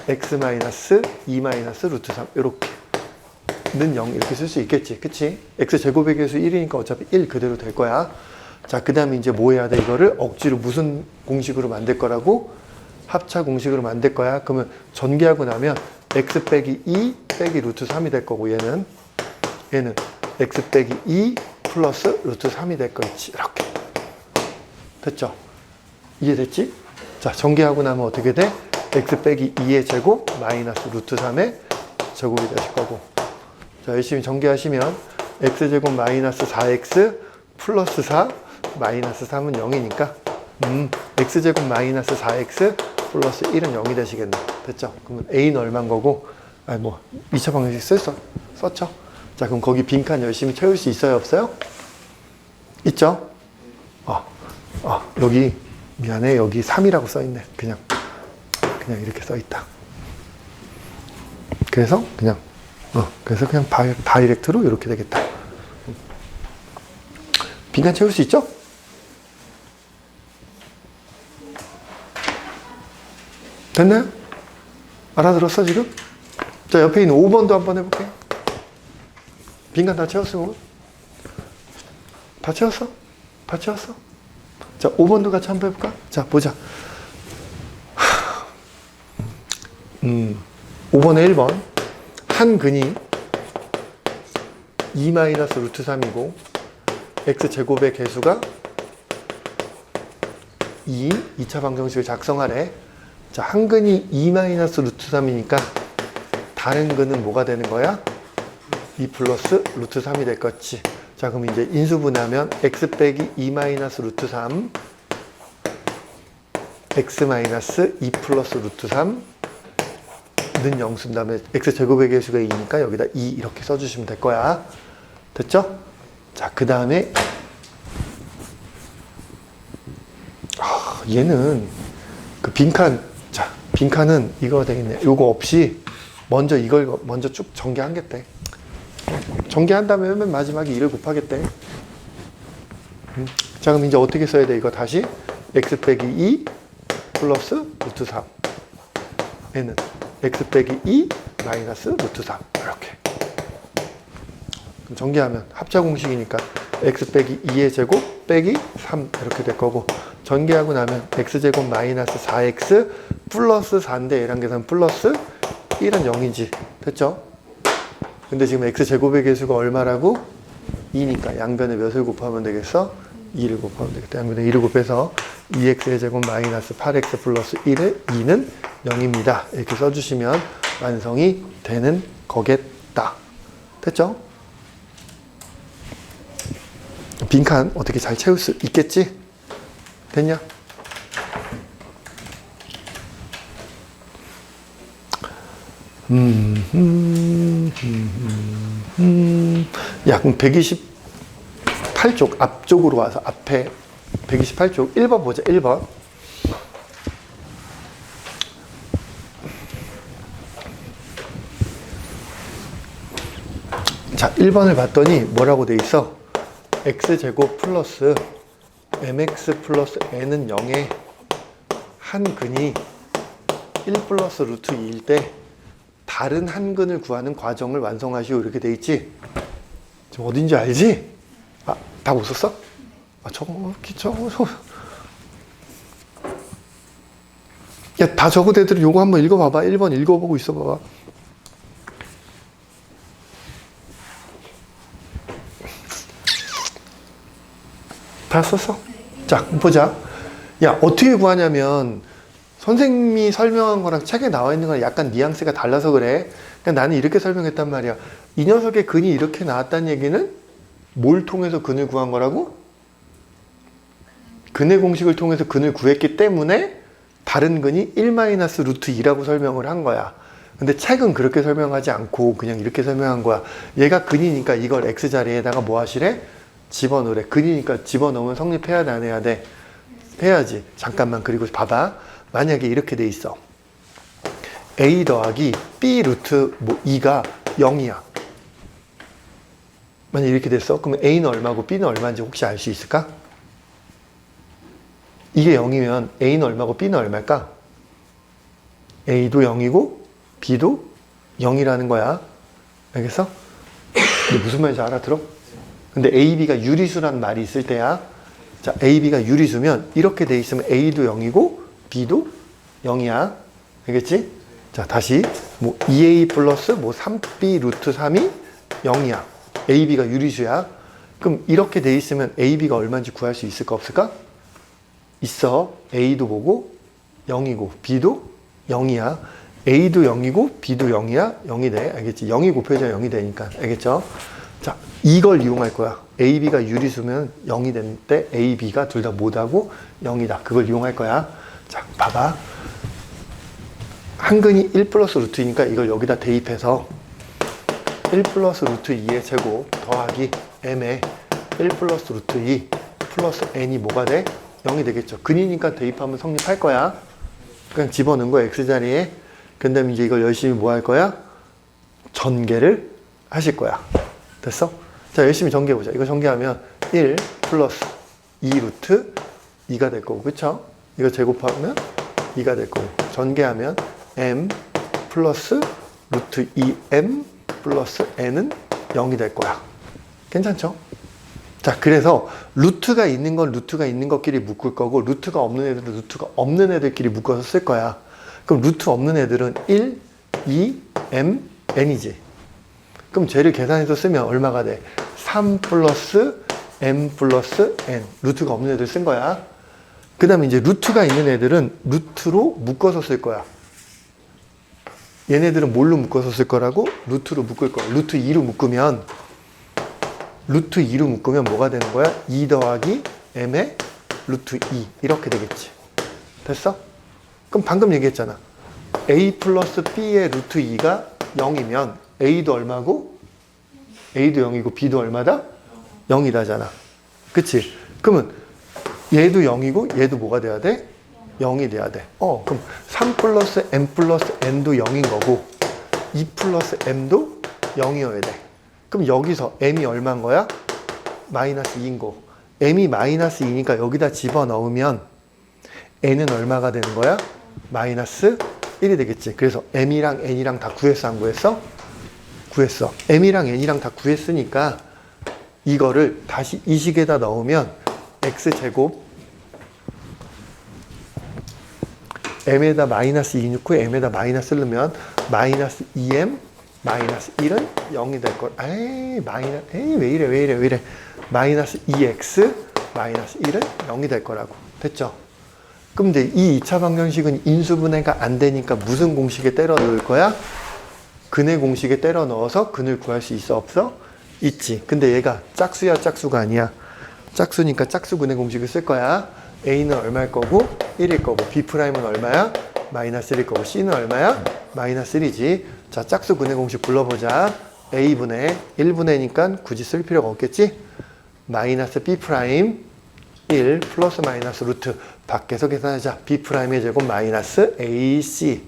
x 마이너스 2 마이너스 루트 3 이렇게는 0 이렇게 쓸 수 있겠지. 그치? x제곱의 개수 1이니까 어차피 1 그대로 될 거야. 자, 그 다음에 이제 뭐 해야 돼? 이거를 억지로 무슨 공식으로 만들 거라고? 합차 공식으로 만들 거야. 그러면 전개하고 나면 x 빼기 2 빼기 루트 3이 될 거고, 얘는 x 빼기 2 플러스 루트 3이 될 거 있지. 이렇게. 됐죠? 이해됐지? 자, 전개하고 나면 어떻게 돼? x 빼기 2의 제곱 마이너스 루트 3의 제곱이 되실 거고. 자, 열심히 전개하시면 x제곱 마이너스 4x 플러스 4 마이너스 3은 0이니까 x제곱 마이너스 4x 플러스 1은 0이 되시겠네. 됐죠? 그러면 a는 얼마인 거고, 2차 방정식 썼죠? 자, 그럼 거기 빈칸 열심히 채울 수 있어요? 없어요? 있죠? 여기 미안해, 여기 3이라고 써있네. 그냥 이렇게 써있다. 그래서 그냥 다이렉트로 이렇게 되겠다. 빈칸 채울 수 있죠? 됐나요? 알아들었어 지금? 자, 옆에 있는 5번도 한번 해볼게. 빈칸 다 채웠으면? 다 채웠어? 다 채웠어? 자, 5번도 같이 한번 해볼까? 자, 보자. 5번에 1번. 한 근이 2 마이너스 루트 3이고 x제곱의 개수가 2인 2차 방정식을 작성하래. 자, 한 근이 2 마이너스 루트 3이니까 다른 근은 뭐가 되는 거야? 2 플러스 루트 3이 될 거지. 자, 그럼 이제 인수분해하면 x 빼기 2 마이너스 루트 3 x 마이너스 2 플러스 루트 3는 0 쓴 다음에 x제곱의 개수가 2니까 여기다 2 이렇게 써주시면 될 거야. 됐죠? 자, 그 다음에 얘는 그 빈칸은 이거 되겠네. 이거 없이 이걸 먼저 쭉 전개하겠대. 전개한 다음에 맨 마지막에 2를 곱하겠대. 자, 그럼 이제 어떻게 써야 돼? 이거 다시 x 빼기 2 플러스 루트 3 얘는 x 빼기 2 마이너스 루트 3 이렇게. 그럼 전개하면 합차 공식이니까 x 빼기 2의 제곱 빼기 3 이렇게 될 거고, 전개하고 나면 x제곱 마이너스 4x 플러스 4인데 얘랑 계산 플러스 1은 0이지. 됐죠? 근데 지금 x제곱의 개수가 얼마라고? 2니까 양변에 몇을 곱하면 되겠어? 2를 곱하면 되겠다. 양변에 2를 곱해서 2x의 제곱 마이너스 8x 플러스 1의 2는 0입니다. 이렇게 써주시면 완성이 되는 거겠다. 됐죠? 빈칸 어떻게 잘 채울 수 있겠지? 됐냐? 야, 그럼 128쪽 앞쪽으로 와서 앞에 128쪽 1번 보자. 1번. 자, 1번을 봤더니 뭐라고 돼 있어? x제곱 플러스 mx 플러스 n은 0의 한 근이 1 플러스 루트 2일 때 다른 한 근을 구하는 과정을 완성하시오. 이렇게 돼 있지? 지금 어딘지 알지? 아, 다 못 썼어? 아, 저거. 야, 다 적은 애들은 요거 한번 읽어봐봐. 1번 읽어보고 있어 봐봐. 다 썼어? 자, 보자. 야, 어떻게 구하냐면 선생님이 설명한 거랑 책에 나와 있는 거랑 약간 뉘앙스가 달라서 그래. 그냥 나는 이렇게 설명했단 말이야. 이 녀석의 근이 이렇게 나왔다는 얘기는 뭘 통해서 근을 구한 거라고? 근의 공식을 통해서 근을 구했기 때문에 다른 근이 1-루트 2라고 설명을 한 거야. 근데 책은 그렇게 설명하지 않고 그냥 이렇게 설명한 거야. 얘가 근이니까 이걸 x자리에다가 뭐 하시래? 집어넣으래. 근이니까 집어넣으면 성립해야 돼, 안 해야 돼? 해야지. 잠깐만. 그리고 봐봐. 만약에 이렇게 돼 있어. a 더하기 b 루트 2가 0이야. 만약 이렇게 됐어. 그러면 a는 얼마고 b는 얼마인지 혹시 알 수 있을까? 이게 0이면 a는 얼마고 b는 얼마일까? a도 0이고 b도 0이라는 거야. 알겠어? 근데 무슨 말인지 알아들어? 근데 a, b가 유리수란 말이 있을 때야. 자, a, b가 유리수면 이렇게 돼 있으면 a도 0이고 b도 0이야. 알겠지? 자, 다시 뭐 2a 플러스 뭐 3b 루트 3이 0이야. a, b가 유리수야. 그럼 이렇게 돼 있으면 a, b가 얼마인지 구할 수 있을까 없을까? 있어. a도 보고 0이고 b도 0이야. a도 0이고 b도 0이야. 0이 돼. 알겠지? 0이 곱해져야 0이 되니까. 알겠죠? 자, 이걸 이용할 거야. a, b가 유리수면 0이 되는 때 a, b가 둘 다 못하고 0이다. 그걸 이용할 거야. 자, 봐봐. 한 근이 1 플러스 루트 2니까 이걸 여기다 대입해서 1 플러스 루트 2의 제곱 더하기 m의 1 플러스 루트 2 플러스 n이 뭐가 돼? 0이 되겠죠. 근이니까 대입하면 성립할 거야. 그냥 집어넣은 거야, x자리에. 그 다음에 이제 이걸 열심히 뭐 할 거야? 전개를 하실 거야. 됐어? 자, 열심히 전개해보자. 이거 전개하면 1 플러스 2 루트 2가 될 거고, 그쵸? 이거 제곱하면 2가 될 거고, 전개하면 m 플러스 루트 2m 플러스 n은 0이 될 거야. 괜찮죠? 자, 그래서 루트가 있는 건 루트가 있는 것끼리 묶을 거고, 루트가 없는 애들은 루트가 없는 애들끼리 묶어서 쓸 거야. 그럼 루트 없는 애들은 1, 2, m, n이지. 그럼 쟤를 계산해서 쓰면 얼마가 돼? 3 플러스 m 플러스 n. 루트가 없는 애들 쓴 거야. 그 다음에 이제 루트가 있는 애들은 루트로 묶어서 쓸 거야. 얘네들은 뭘로 묶어서 쓸 거라고? 루트로 묶을 거야. 루트 2로 묶으면 뭐가 되는 거야? 2 더하기 m의 루트 2 이렇게 되겠지. 됐어? 그럼 방금 얘기했잖아. a 플러스 b의 루트 2가 0이면 a도 얼마고? a도 0이고 b도 얼마다? 0이다잖아. 그치? 그러면 얘도 0이고 얘도 뭐가 돼야 돼? 0이 돼야 돼. 그럼 3 플러스 m 플러스 n도 0인 거고 2 플러스 m도 0이어야 돼. 그럼 여기서 m이 얼마인 거야? 마이너스 2인 거. m이 마이너스 2니까 여기다 집어넣으면 n은 얼마가 되는 거야? 마이너스 1이 되겠지. 그래서 m이랑 n이랑 다 구했어, 안 구했어? 구했어. m이랑 n이랑 다 구했으니까 이거를 다시 이 식에다 넣으면 x제곱 m에다 마이너스 2 넣고 m에다 마이너스를 넣으면 마이너스 2m 마이너스 1은 0이 될 걸. 왜 이래. 마이너스 2x 마이너스 1은 0이 될 거라고. 됐죠? 그럼 이제 이 2차 방정식은 인수분해가 안 되니까 무슨 공식에 때려 넣을 거야? 근의 공식에 때려 넣어서 근을 구할 수 있어, 없어? 있지. 근데 얘가 짝수야, 짝수가 아니야. 짝수니까 짝수 근의 공식을 쓸 거야. A는 얼마일 거고? 1일 거고. B'은 얼마야? 마이너스 1일 거고. C는 얼마야? 마이너스 1이지. 자, 짝수 근의 공식 불러보자. A분의 1분의니까 굳이 쓸 필요가 없겠지? 마이너스 B' 1 플러스 마이너스 루트. 밖에서 계산하자. B'의 제곱 마이너스 AC.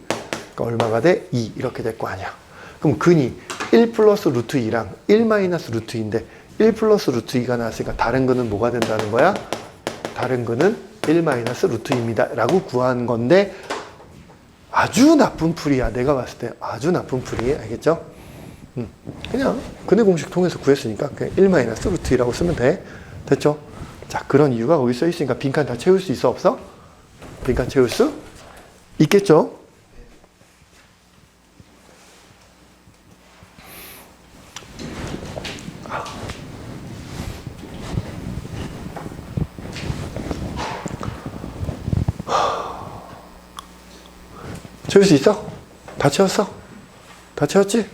그러니까 얼마가 돼? 2. 이렇게 될 거 아니야. 그럼 근이 1 플러스 루트 2랑 1 마이너스 루트 2인데 1 플러스 루트 2가 나왔으니까 다른 근은 뭐가 된다는 거야? 다른 근은 1 마이너스 루트 2입니다. 라고 구한 건데 아주 나쁜 풀이야. 내가 봤을 때 아주 나쁜 풀이. 알겠죠? 그냥 근의 공식 통해서 구했으니까 그냥 1 마이너스 루트 2라고 쓰면 돼. 됐죠? 자, 그런 이유가 거기 써 있으니까 빈칸 다 채울 수 있어, 없어? 빈칸 채울 수 있겠죠? 채울 수 있어? 다 채웠어? 다 채웠지?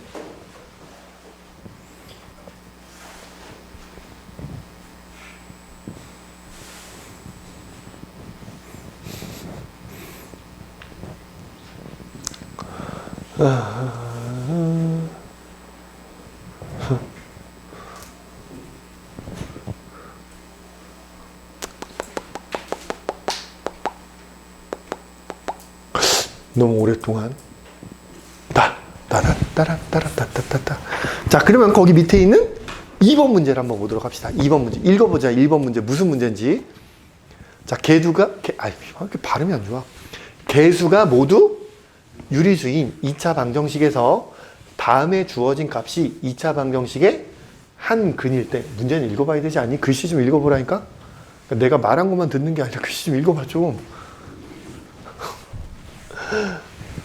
너무 오랫동안 따라따라따라따따따. 자, 그러면 거기 밑에 있는 2번 문제를 한번 보도록 합시다. 2번 문제 읽어보자. 1번 문제 무슨 문제인지. 자, 이렇게 발음이 안 좋아. 개수가 모두 유리수인 2차 방정식에서 다음에 주어진 값이 2차 방정식의 한 근일 때. 문제는 읽어봐야 되지 않니? 글씨 좀 읽어보라니까. 그러니까 내가 말한 것만 듣는 게 아니라 글씨 좀 읽어봐 좀.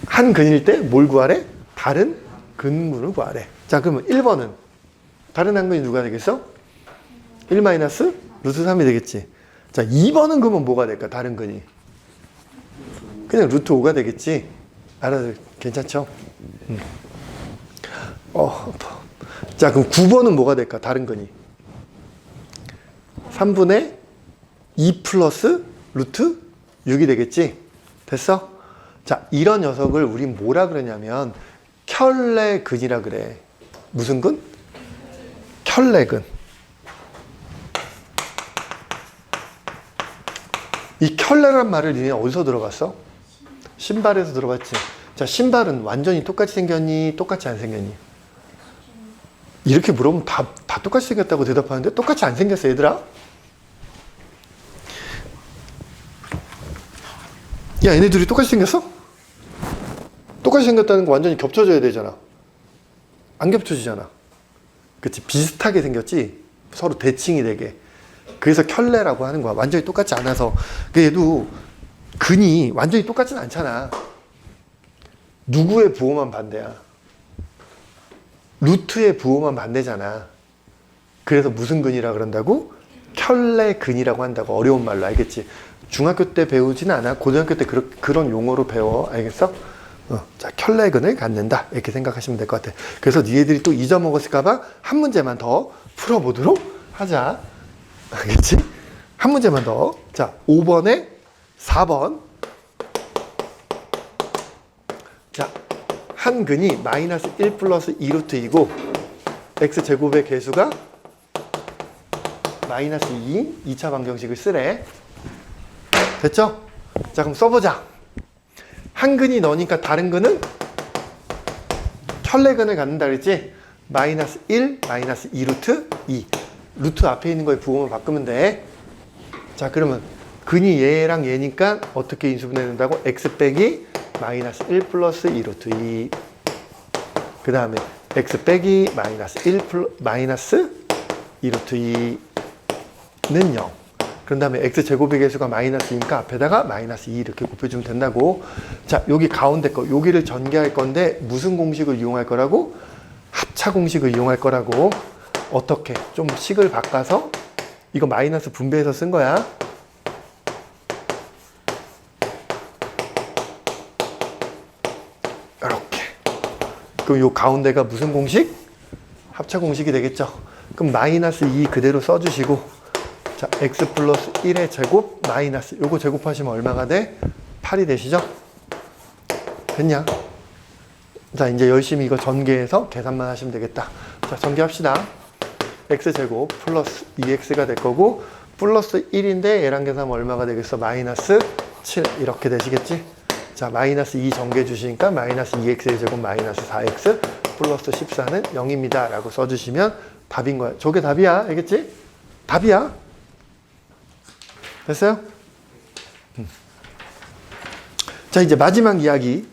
한 근일 때 뭘 구하래? 다른 근문을 구하래. 자, 그러면 1번은 다른 한 근이 누가 되겠어? 1 마이너스 루트 3이 되겠지. 자, 2번은 그러면 뭐가 될까? 다른 근이 그냥 루트 5가 되겠지. 알아들 괜찮죠? 자, 그럼 9번은 뭐가 될까? 다른 근이 3분의 2 플러스 루트 6이 되겠지. 됐어? 자, 이런 녀석을 우린 뭐라 그러냐면 켤레근이라 그래. 무슨 근? 켤레근. 이 켤레란 말을 니네 어디서 들어봤어? 신발에서 들어봤지. 자, 신발은 완전히 똑같이 생겼니? 똑같이 안 생겼니? 이렇게 물어보면 다 똑같이 생겼다고 대답하는데 똑같이 안 생겼어, 얘들아? 야, 얘네들이 똑같이 생겼어? 똑같이 생겼다는 거 완전히 겹쳐져야 되잖아. 안 겹쳐지잖아. 그치? 비슷하게 생겼지? 서로 대칭이 되게. 그래서 켤레라고 하는 거야. 완전히 똑같지 않아서. 얘도 근이 완전히 똑같진 않잖아. 누구의 부호만 반대야? 루트의 부호만 반대잖아. 그래서 무슨 근이라 그런다고? 켤레근이라고 한다고. 어려운 말로. 알겠지? 중학교 때 배우지는 않아. 고등학교 때 그런 용어로 배워. 알겠어? 자, 켤레근을 갖는다. 이렇게 생각하시면 될 것 같아. 그래서 니네들이 또 잊어먹었을까봐 한 문제만 더 풀어보도록 하자. 알겠지? 한 문제만 더. 자, 5번에 4번. 자, 한 근이 마이너스 1 플러스 2루트이고 x제곱의 개수가 마이너스 2인 2차 방정식을 쓰래. 됐죠? 자, 그럼 써보자. 한 근이 너니까 다른 근은 켤레근을 갖는다 그랬지? 마이너스 1, 마이너스 2 루트 2. 루트 앞에 있는 거에 부호만 바꾸면 돼. 자, 그러면 근이 얘랑 얘니까 어떻게 인수분해 된다고? x 빼기 마이너스 1 플러스 2 루트 2. 그 다음에 x 빼기 마이너스 1 마이너스 2루트 2는 0. 그런 다음에 x제곱의 개수가 마이너스 2니까 앞에다가 마이너스 2 이렇게 곱해주면 된다고. 자, 여기 가운데 거, 여기를 전개할 건데 무슨 공식을 이용할 거라고? 합차 공식을 이용할 거라고. 어떻게? 좀 식을 바꿔서 이거 마이너스 분배해서 쓴 거야. 이렇게. 그럼 요 가운데가 무슨 공식? 합차 공식이 되겠죠. 그럼 마이너스 2 그대로 써주시고, 자, x 플러스 1의 제곱 마이너스 요거 제곱하시면 얼마가 돼? 8이 되시죠? 됐냐? 자, 이제 열심히 이거 전개해서 계산만 하시면 되겠다. 자, 전개합시다. x제곱 플러스 2x가 될 거고, 플러스 1인데 얘랑 계산하면 얼마가 되겠어? 마이너스 7 이렇게 되시겠지? 자, 마이너스 2 전개해 주시니까 마이너스 2x의 제곱 마이너스 4x 플러스 14는 0입니다 라고 써주시면 답인 거야. 저게 답이야. 알겠지? 답이야. 됐어요? 자, 이제 마지막 이야기.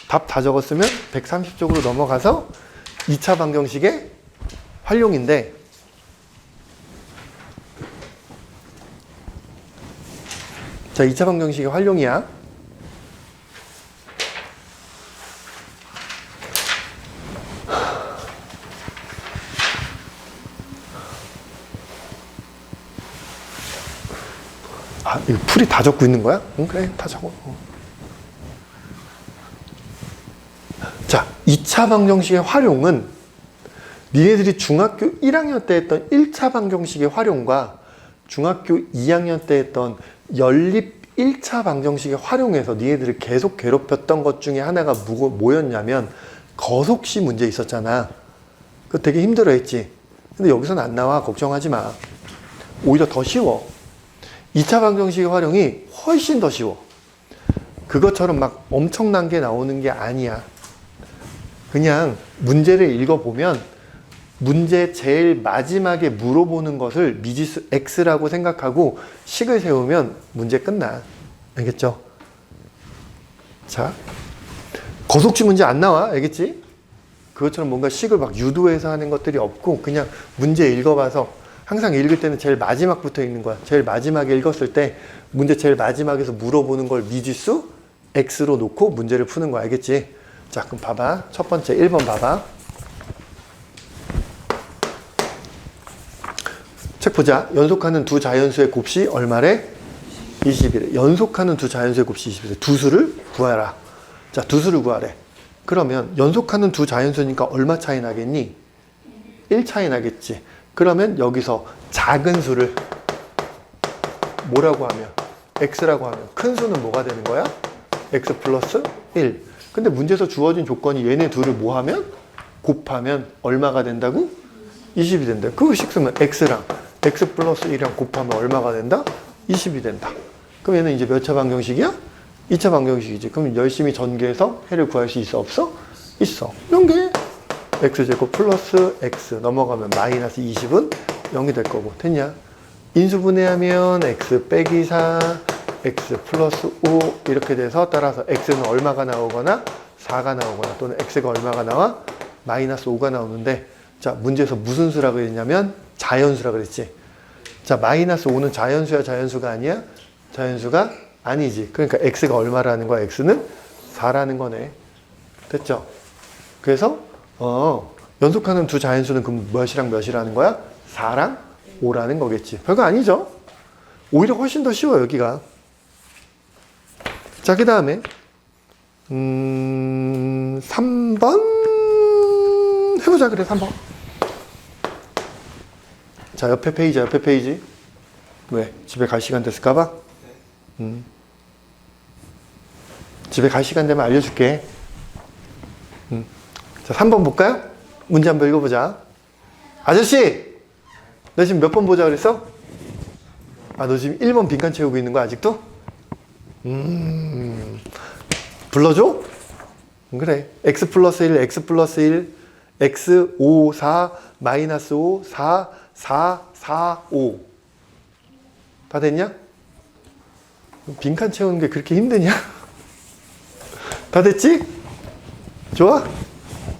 답 다 적었으면 130쪽으로 넘어가서 2차 방정식의 활용인데, 자, 2차 방정식의 활용이야. 아, 이거 풀이 다 적고 있는 거야? 응, 그래, 다 적어. 자, 2차 방정식의 활용은 니네들이 중학교 1학년 때 했던 1차 방정식의 활용과 중학교 2학년 때 했던 연립 1차 방정식의 활용에서 니네들을 계속 괴롭혔던 것 중에 하나가 뭐였냐면 거속시 문제 있었잖아. 그거 되게 힘들어 했지. 근데 여기서는 안 나와. 걱정하지 마. 오히려 더 쉬워. 2차 방정식의 활용이 훨씬 더 쉬워. 그것처럼 막 엄청난 게 나오는 게 아니야. 그냥 문제를 읽어보면 문제 제일 마지막에 물어보는 것을 미지수 x라고 생각하고 식을 세우면 문제 끝나. 알겠죠? 자, 거속시 문제 안 나와. 알겠지? 그것처럼 뭔가 식을 막 유도해서 하는 것들이 없고 그냥 문제 읽어봐서 항상 읽을 때는 제일 마지막부터 읽는 거야. 제일 마지막에 읽었을 때 문제 제일 마지막에서 물어보는 걸 미지수 x로 놓고 문제를 푸는 거야. 알겠지? 자, 그럼 봐봐. 첫 번째 1번 봐봐. 책 보자. 연속하는 두 자연수의 곱씨 얼마래? 20이래. 연속하는 두 자연수의 곱씨 20이래. 두 수를 구하라. 자, 두 수를 구하래. 그러면 연속하는 두 자연수니까 얼마 차이 나겠니? 1 차이 나겠지. 그러면 여기서 작은 수를 뭐라고 하면? x라고 하면 큰 수는 뭐가 되는 거야? x 플러스 1. 근데 문제에서 주어진 조건이 얘네 둘을 뭐 하면? 곱하면 얼마가 된다고? 20이 된다. 그 식 쓰면 x랑 x 플러스 1이랑 곱하면 얼마가 된다? 20이 된다. 그럼 얘는 이제 몇 차 방정식이야? 2차 방정식이지. 그럼 열심히 전개해서 해를 구할 수 있어? 없어? 있어. 연계. x제곱 플러스 x 넘어가면 마이너스 20은 0이 될 거고. 됐냐? 인수분해하면 x 빼기 4 x 플러스 5 이렇게 돼서 따라서 x는 얼마가 나오거나 4가 나오거나 또는 x가 얼마가 나와? 마이너스 5가 나오는데, 자, 문제에서 무슨 수라 그랬냐면 자연수라 그랬지. 자, 마이너스 5는 자연수야 자연수가 아니야? 자연수가 아니지. 그러니까 x가 얼마라는 거야? x는 4라는 거네. 됐죠? 그래서 연속하는 두 자연수는 그럼 몇이랑 몇이라는 거야? 4랑 5라는 거겠지. 별거 아니죠? 오히려 훨씬 더 쉬워 여기가. 자, 그 다음에 3번 해보자. 그래, 3번. 자, 옆에 페이지야, 옆에 페이지. 왜? 집에 갈 시간 됐을까봐? 집에 갈 시간 되면 알려줄게. 자, 3번 볼까요? 문제 한번 읽어보자. 아저씨! 너 지금 몇 번 보자 그랬어? 아, 너 지금 1번 빈칸 채우고 있는 거야, 아직도? 불러줘? 그래. x 플러스 1, x 플러스 1, x 5, 4, 마이너스 5, 4, 4, 4, 5. 다 됐냐? 빈칸 채우는 게 그렇게 힘드냐? 다 됐지? 좋아?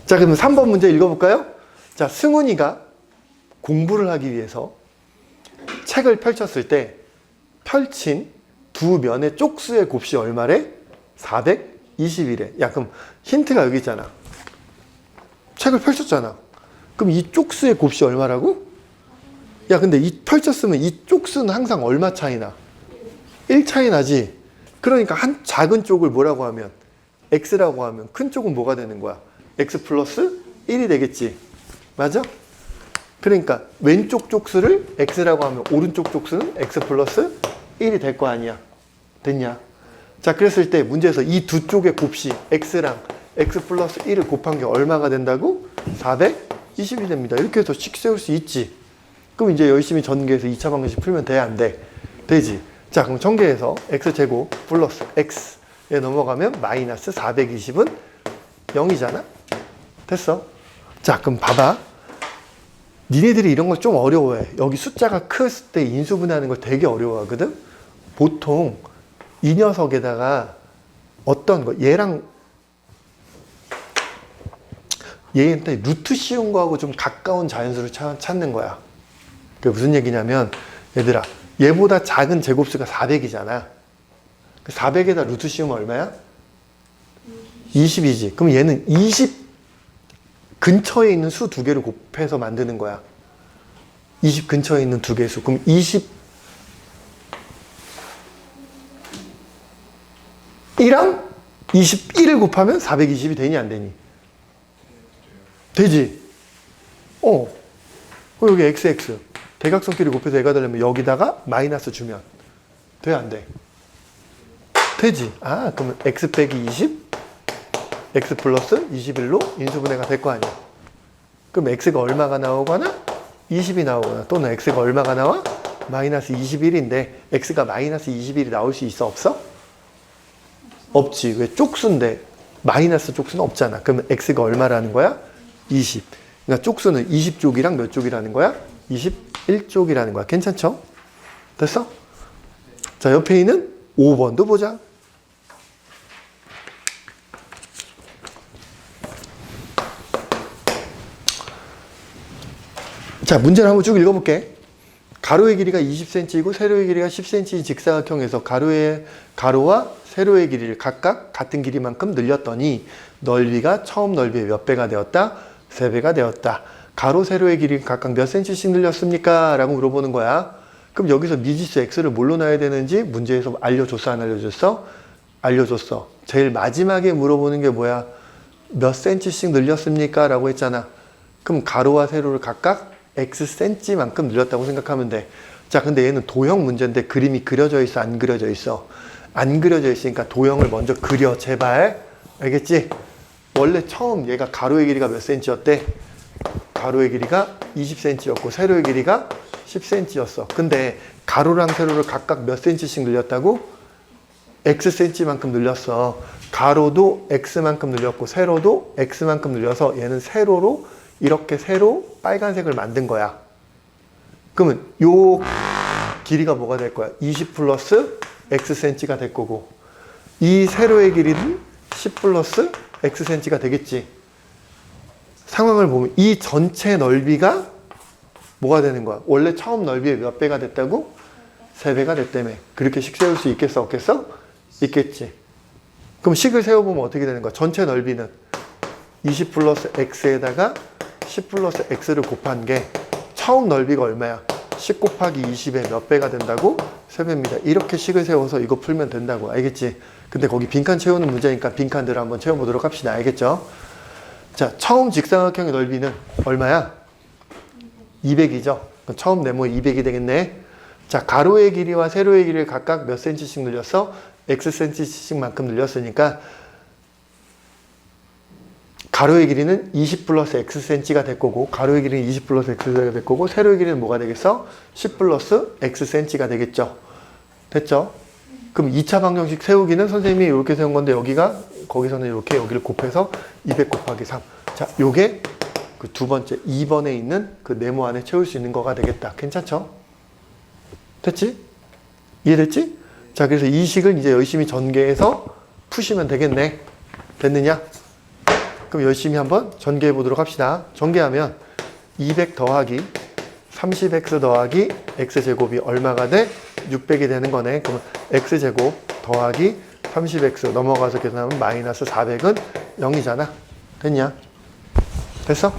자, 그러면 3번 문제 읽어볼까요? 자, 승훈이가 공부를 하기 위해서 책을 펼쳤을 때 펼친 두 면의 쪽수의 곱이 얼마래? 421에. 야, 그럼 힌트가 여기 있잖아. 책을 펼쳤잖아. 그럼 이 쪽수의 곱이 얼마라고? 야, 근데 이 펼쳤으면 이 쪽수는 항상 얼마 차이나? 1 차이 나지. 그러니까 한 작은 쪽을 뭐라고 하면? x라고 하면 큰 쪽은 뭐가 되는 거야? x 플러스 1이 되겠지. 맞아? 그러니까 왼쪽 쪽수를 x라고 하면 오른쪽 쪽수는 x 플러스 1이 될 거 아니야. 됐냐? 자, 그랬을 때 문제에서 이 두 쪽의 곱이 x랑 x 플러스 1을 곱한 게 얼마가 된다고? 420이 됩니다. 이렇게 해서 씩 세울 수 있지. 그럼 이제 열심히 전개해서 2차 방정식 풀면 돼? 안 돼? 되지. 자, 그럼 전개해서 x제곱 플러스 x에 넘어가면 마이너스 420은 0이잖아? 됐어. 자, 그럼 봐봐. 니네들이 이런 걸 좀 어려워해. 여기 숫자가 컸을 때 인수분해하는 걸 되게 어려워하거든? 보통 이 녀석에다가 어떤 거, 얘한테 루트 씌운 거하고 좀 가까운 자연수를 찾는 거야. 그게 무슨 얘기냐면, 얘들아, 얘보다 작은 제곱수가 400이잖아. 400에다 루트 씌우면 얼마야? 20이지. 그럼 얘는 20 근처에 있는 수 두 개를 곱해서 만드는 거야. 20 근처에 있는 두 개의 수. 그럼 21이랑 21을 곱하면 420이 되니 안 되니? 되지? 그럼 여기 XX. 대각선끼리 곱해서 애가 되려면 여기다가 마이너스 주면 돼, 안 돼? 되지? 아, 그러면 X 빼기 20? x 플러스 21로 인수분해가 될 거 아니야. 그럼 x가 얼마가 나오거나 20이 나오거나 또는 x가 얼마가 나와? 마이너스 21인데 x가 마이너스 21이 나올 수 있어? 없어? 없지. 왜? 쪽수인데 마이너스 쪽수는 없잖아. 그러면 x가 얼마라는 거야? 20. 그러니까 쪽수는 20쪽이랑 몇 쪽이라는 거야? 21쪽이라는 거야. 괜찮죠? 됐어? 자, 옆에 있는 5번도 보자. 자, 문제를 한번 쭉 읽어볼게. 가로의 길이가 20cm이고 세로의 길이가 10cm인 직사각형에서 가로와 세로의 길이를 각각 같은 길이만큼 늘렸더니 넓이가 처음 넓이의 몇 배가 되었다? 3배가 되었다. 가로, 세로의 길이가 각각 몇 cm씩 늘렸습니까? 라고 물어보는 거야. 그럼 여기서 미지수 x를 뭘로 놔야 되는지 문제에서 알려줬어, 안 알려줬어? 알려줬어. 제일 마지막에 물어보는 게 뭐야? 몇 cm씩 늘렸습니까? 라고 했잖아. 그럼 가로와 세로를 각각 xcm만큼 늘렸다고 생각하면 돼. 자, 근데 얘는 도형 문제인데 그림이 그려져 있어, 안 그려져 있어? 안 그려져 있으니까 도형을 먼저 그려, 제발. 알겠지? 원래 처음 얘가 가로의 길이가 몇 cm였대? 가로의 길이가 20cm였고 세로의 길이가 10cm였어. 근데 가로랑 세로를 각각 몇 cm씩 늘렸다고? xcm만큼 늘렸어. 가로도 x만큼 늘렸고 세로도 x만큼 늘려서 얘는 세로로 이렇게 세로 빨간색을 만든 거야. 그러면 요 길이가 뭐가 될 거야? 20 플러스 xcm가 될 거고 이 세로의 길이는 10 플러스 xcm가 되겠지. 상황을 보면 이 전체 넓이가 뭐가 되는 거야? 원래 처음 넓이의 몇 배가 됐다고? 3배가 됐다며. 그렇게 식 세울 수 있겠어? 없겠어? 있겠지. 그럼 식을 세워보면 어떻게 되는 거야? 전체 넓이는 20 플러스 x에다가 10 플러스 x를 곱한 게 처음 넓이가 얼마야? 10 곱하기 20에 몇 배가 된다고? 3배입니다. 이렇게 식을 세워서 이거 풀면 된다고. 알겠지? 근데 거기 빈칸 채우는 문제니까 빈칸들을 한번 채워보도록 합시다. 알겠죠? 자, 처음 직사각형의 넓이는 얼마야? 200이죠? 처음 네모에 200이 되겠네. 자, 가로의 길이와 세로의 길이를 각각 몇 cm씩 늘렸어? xcm씩만큼 늘렸으니까 가로의 길이는 20 플러스 xcm가 될 거고 가로의 길이는 20 플러스 xcm가 될 거고 세로의 길이는 뭐가 되겠어? 10 플러스 xcm가 되겠죠. 됐죠? 그럼 2차 방정식 세우기는 선생님이 이렇게 세운 건데 여기가 거기서는 이렇게 여기를 곱해서 200 곱하기 3. 자, 요게 그 두 번째 2번에 있는 그 네모 안에 채울 수 있는 거가 되겠다. 괜찮죠? 됐지? 이해됐지? 자, 그래서 이 식을 이제 열심히 전개해서 푸시면 되겠네. 됐느냐? 그럼 열심히 한번 전개해 보도록 합시다. 전개하면 200 더하기 30x 더하기 x제곱이 얼마가 돼? 600이 되는 거네. 그러면 x제곱 더하기 30x 넘어가서 계산하면 마이너스 400은 0이잖아. 됐냐? 됐어?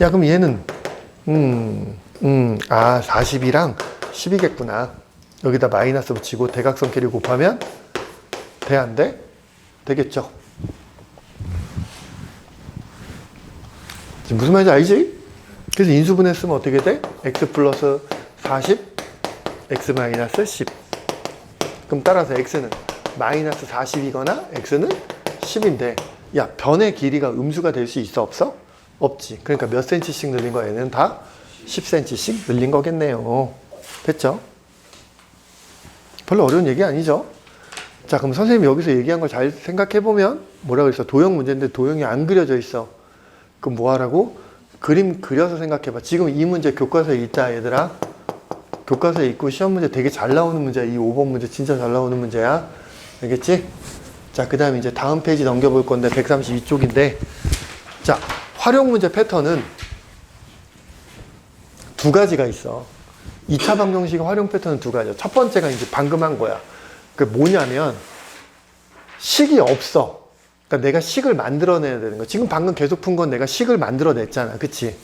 야, 그럼 얘는 40이랑 10이겠구나. 여기다 마이너스 붙이고 대각선끼리 곱하면 돼, 안 돼? 되겠죠? 지금 무슨 말인지 알지? 그래서 인수분해 쓰면 어떻게 돼? x 플러스 40, x 마이너스 10. 그럼 따라서 x는 마이너스 40이거나 x는 10인데, 야, 변의 길이가 음수가 될 수 있어, 없어? 없지. 그러니까 몇 cm씩 늘린 거야? 얘는 다 10cm씩 늘린 거겠네요. 됐죠? 별로 어려운 얘기 아니죠? 자, 그럼 선생님이 여기서 얘기한 걸 잘 생각해보면 뭐라 그랬어? 도형 문제인데 도형이 안 그려져 있어. 그럼 뭐 하라고? 그림 그려서 생각해봐. 지금 이 문제 교과서에 있다, 얘들아. 교과서에 있고 시험 문제 되게 잘 나오는 문제야. 이 5번 문제 진짜 잘 나오는 문제야. 알겠지? 자, 그 다음에 이제 다음 페이지 넘겨볼 건데 132쪽인데, 자, 활용 문제 패턴은 두 가지가 있어. 2차 방정식 활용 패턴은 두 가지야. 첫 번째가 이제 방금 한 거야. 그 뭐냐면 식이 없어. 그러니까 내가 식을 만들어내야 되는 거야. 지금 방금 계속 푼 건 내가 식을 만들어냈잖아. 그치?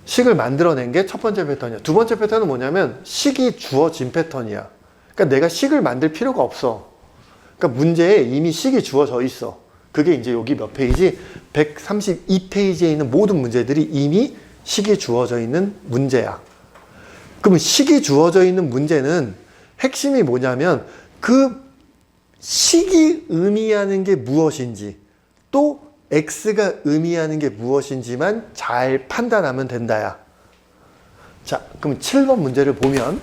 식을 만들어낸 게 첫 번째 패턴이야. 두 번째 패턴은 뭐냐면 식이 주어진 패턴이야. 그러니까 내가 식을 만들 필요가 없어. 그러니까 문제에 이미 식이 주어져 있어. 그게 이제 여기 몇 페이지? 132페이지에 있는 모든 문제들이 이미 식이 주어져 있는 문제야. 그러면 식이 주어져 있는 문제는 핵심이 뭐냐면 그 식이 의미하는 게 무엇인지, 또 x가 의미하는 게 무엇인지만 잘 판단하면 된다야. 자, 그럼 7번 문제를 보면,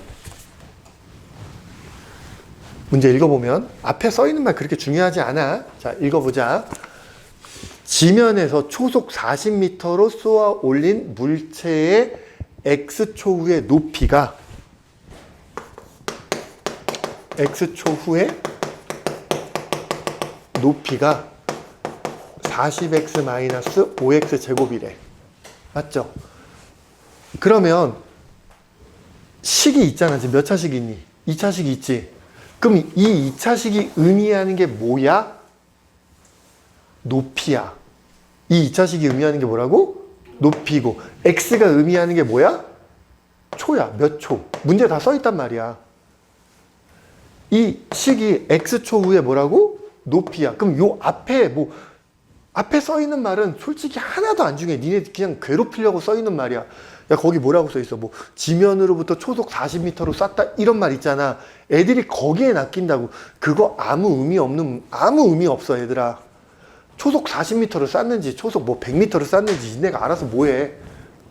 문제 읽어보면 앞에 써있는 말 그렇게 중요하지 않아. 자, 읽어보자. 지면에서 초속 40m로 쏘아 올린 물체의 x초 후의 높이가 x초 후의 높이가 40x 5x 제곱이래. 맞죠? 그러면 식이 있잖아. 지금 몇 차식이 있니? 2차식이 있지. 그럼 이 2차식이 의미하는 게 뭐야? 높이야. 이 2차식이 의미하는 게 뭐라고? 높이고, x가 의미하는 게 뭐야? 초야. 몇 초? 문제 다 써있단 말이야. 이 식이 x초 후에 뭐라고? 높이야. 그럼 요 앞에 앞에 써있는 말은 솔직히 하나도 안 중요해. 니네 그냥 괴롭히려고 써있는 말이야. 야, 거기 뭐라고 써있어? 지면으로부터 초속 40m로 쐈다 이런 말 있잖아. 애들이 거기에 낚인다고. 그거 아무 의미 없어, 얘들아. 초속 40m로 쐈는지 초속 100m로 쐈는지 니네가 알아서 뭐해.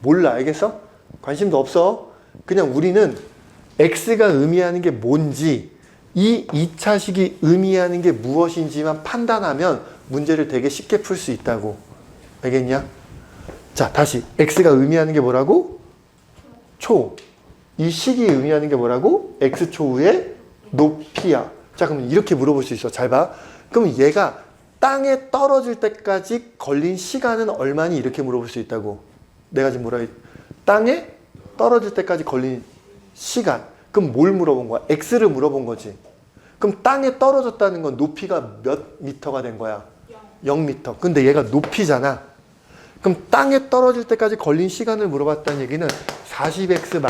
몰라. 알겠어? 관심도 없어. 그냥 우리는 x가 의미하는 게 뭔지, 이 2차식이 의미하는 게 무엇인지만 판단하면 문제를 되게 쉽게 풀 수 있다고. 알겠냐? 자, 다시. x가 의미하는 게 뭐라고? 초. 이 식이 의미하는 게 뭐라고? x초 후의 높이야. 자, 그럼 이렇게 물어볼 수 있어. 잘 봐. 그럼 얘가 땅에 떨어질 때까지 걸린 시간은 얼마니? 이렇게 물어볼 수 있다고. 내가 지금 뭐라 했지? 땅에 떨어질 때까지 걸린 시간. 그럼 뭘 물어본 거야? x를 물어본 거지. 그럼 땅에 떨어졌다는 건 높이가 몇 미터가 된 거야? 0m. 근데 얘가 높이잖아. 그럼 땅에 떨어질 때까지 걸린 시간을 물어봤다는 얘기는 40x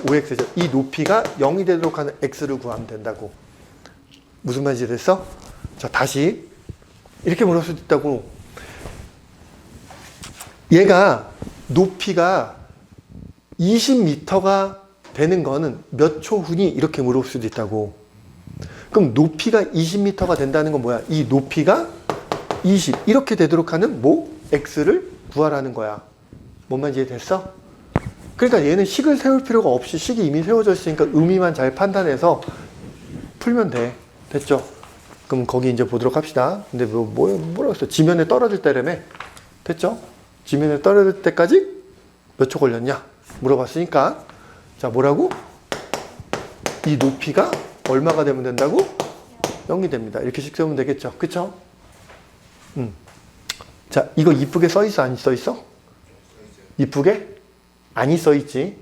5x죠. 이 높이가 0이 되도록 하는 x를 구하면 된다고. 무슨 말인지 됐어? 자, 다시 이렇게 물을 수도 있다고. 얘가 높이가 20m가 되는 거는 몇 초 후니? 이렇게 물어볼 수도 있다고. 그럼 높이가 20m가 된다는 건 뭐야? 이 높이가 20 이렇게 되도록 하는 x를 구하라는 거야. 뭔 말인지 이해됐어? 그러니까 얘는 식을 세울 필요가 없이 식이 이미 세워져 있으니까 의미만 잘 판단해서 풀면 돼. 됐죠? 그럼 거기 이제 보도록 합시다. 근데 뭐라고 했어? 지면에 떨어질 때라며. 됐죠? 지면에 떨어질 때까지 몇 초 걸렸냐? 물어봤으니까. 자, 뭐라고? 이 높이가 얼마가 되면 된다고? 0이 됩니다. 이렇게 식 세우면 되겠죠? 그쵸? 자, 이거 이쁘게 써있어? 안 써있어? 이쁘게? 아니 써있지.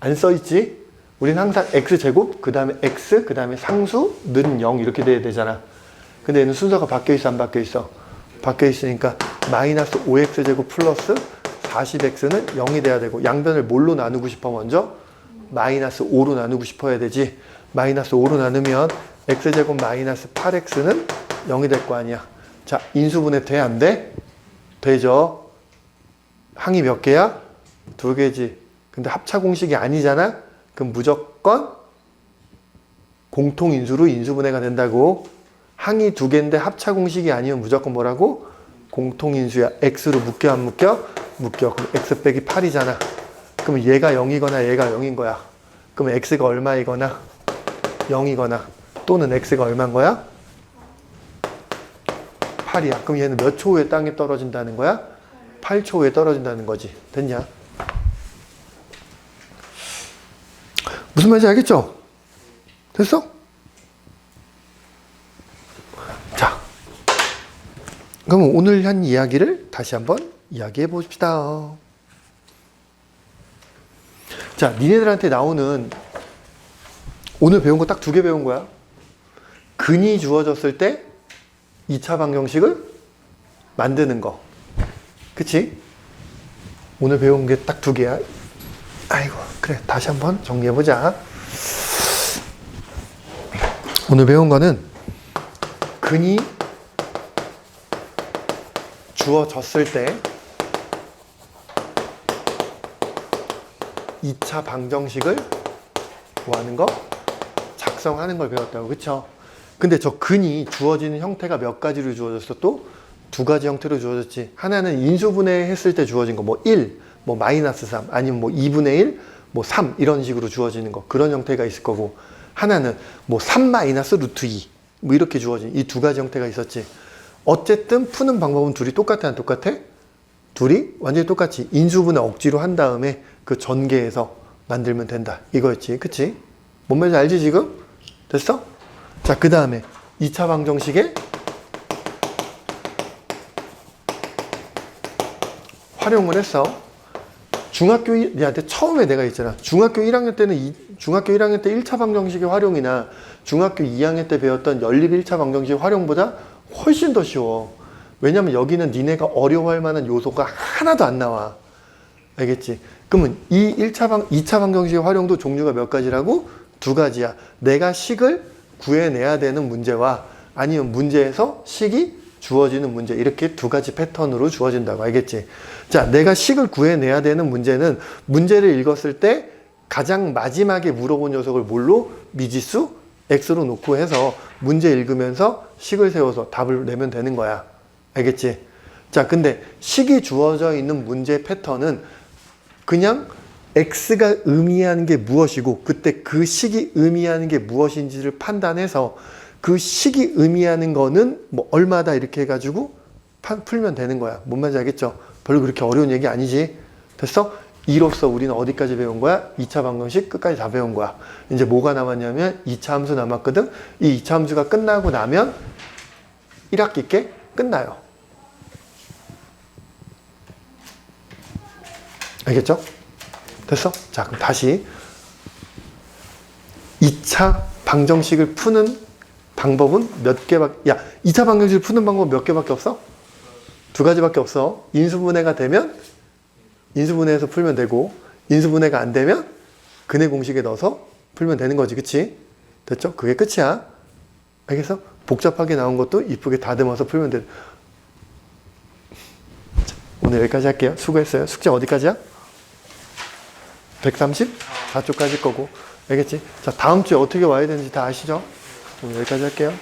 안 써있지? 우린 항상 x제곱, 그 다음에 x, 그 다음에 상수는 0 이렇게 돼야 되잖아. 근데 얘는 순서가 바뀌어있어, 안 바뀌어있어? 바뀌어있으니까 마이너스 5x제곱 플러스 40x는 0이 돼야 되고, 양변을 뭘로 나누고 싶어 먼저? 마이너스 5로 나누고 싶어야 되지. 마이너스 5로 나누면 x제곱 마이너스 8x는 0이 될 거 아니야. 자, 인수분해 돼, 안 돼? 되죠. 항이 몇 개야? 2개지. 근데 합차 공식이 아니잖아? 그럼 무조건 공통인수로 인수분해가 된다고. 항이 2개인데 합차 공식이 아니면 무조건 뭐라고? 공통인수야. x로 묶여, 안 묶여? 묶여. 그럼 x 빼기 8이잖아. 그러면 얘가 0이거나 얘가 0인 거야. 그러면 x가 얼마이거나 0이거나 또는 x가 얼마인 거야? 8이야. 그럼 얘는 몇 초 후에 땅에 떨어진다는 거야? 8초 후에 떨어진다는 거지. 됐냐? 무슨 말인지 알겠죠? 됐어? 자, 그럼 오늘 한 이야기를 다시 한번 이야기해 봅시다. 자, 니네들한테 나오는 오늘 배운 거 딱 2개 배운 거야. 근이 주어졌을 때 2차 방정식을 만드는 거. 그치? 오늘 배운 게 딱 2개야. 아이고, 그래. 다시 한번 정리해보자. 오늘 배운 거는 근이 주어졌을 때 2차 방정식을 뭐 하는 거? 작성하는 걸 배웠다고. 그쵸? 근데 저 근이 주어지는 형태가 몇 가지로 주어졌어? 또 2가지 형태로 주어졌지. 하나는 인수분해 했을 때 주어진 거, 뭐 1, 뭐 마이너스 3, 아니면 뭐 2분의 1, 뭐 3 이런 식으로 주어지는 거. 그런 형태가 있을 거고, 하나는 뭐 3 마이너스 루트 2 뭐 이렇게 주어진 이 2가지 형태가 있었지. 어쨌든 푸는 방법은 둘이 똑같아, 안 똑같아? 둘이 완전히 똑같이 인수분해 억지로 한 다음에 그 전개해서 만들면 된다. 이거였지. 그치? 뭔 말인지 알지 지금? 됐어? 자, 그 다음에 2차 방정식에 활용을 했어. 야한테 처음에 내가 있잖아. 중학교 1학년 때는 중학교 1학년 때 1차 방정식의 활용이나 중학교 2학년 때 배웠던 연립 1차 방정식 활용보다 훨씬 더 쉬워. 왜냐면 여기는 니네가 어려워할 만한 요소가 하나도 안 나와. 알겠지? 그러면 이 2차 방정식의 활용도 종류가 몇 가지라고? 2가지야. 내가 식을 구해내야 되는 문제와 아니면 문제에서 식이 주어지는 문제, 이렇게 2가지 패턴으로 주어진다고. 알겠지? 자, 내가 식을 구해내야 되는 문제는 문제를 읽었을 때 가장 마지막에 물어본 녀석을 뭘로? 미지수 x로 놓고 해서 문제 읽으면서 식을 세워서 답을 내면 되는 거야. 알겠지? 자, 근데 식이 주어져 있는 문제 패턴은 그냥 x가 의미하는 게 무엇이고 그때 그 식이 의미하는 게 무엇인지를 판단해서 그 식이 의미하는 거는 뭐 얼마다 이렇게 해가지고 풀면 되는 거야. 뭔 말인지 알겠죠? 별로 그렇게 어려운 얘기 아니지. 됐어? 이로써 우리는 어디까지 배운 거야? 2차 방정식 끝까지 다 배운 거야. 이제 뭐가 남았냐면 2차 함수 남았거든. 이 2차 함수가 끝나고 나면 1학기 게 끝나요. 알겠죠? 됐어? 자, 그럼 다시 2차 방정식을 푸는 방법은 몇 개밖에, 2차 방정식을 푸는 방법은 몇 개밖에 없어? 2가지밖에 없어. 인수분해가 되면 인수분해해서 풀면 되고, 인수분해가 안 되면 근해 공식에 넣어서 풀면 되는 거지. 그치? 됐죠? 그게 끝이야. 알겠어? 복잡하게 나온 것도 이쁘게 다듬어서 풀면 돼. 자, 오늘 여기까지 할게요. 수고했어요. 숙제 어디까지야? 134쪽까지 거고. 알겠지? 자, 다음 주에 어떻게 와야 되는지 다 아시죠? 오늘 여기까지 할게요.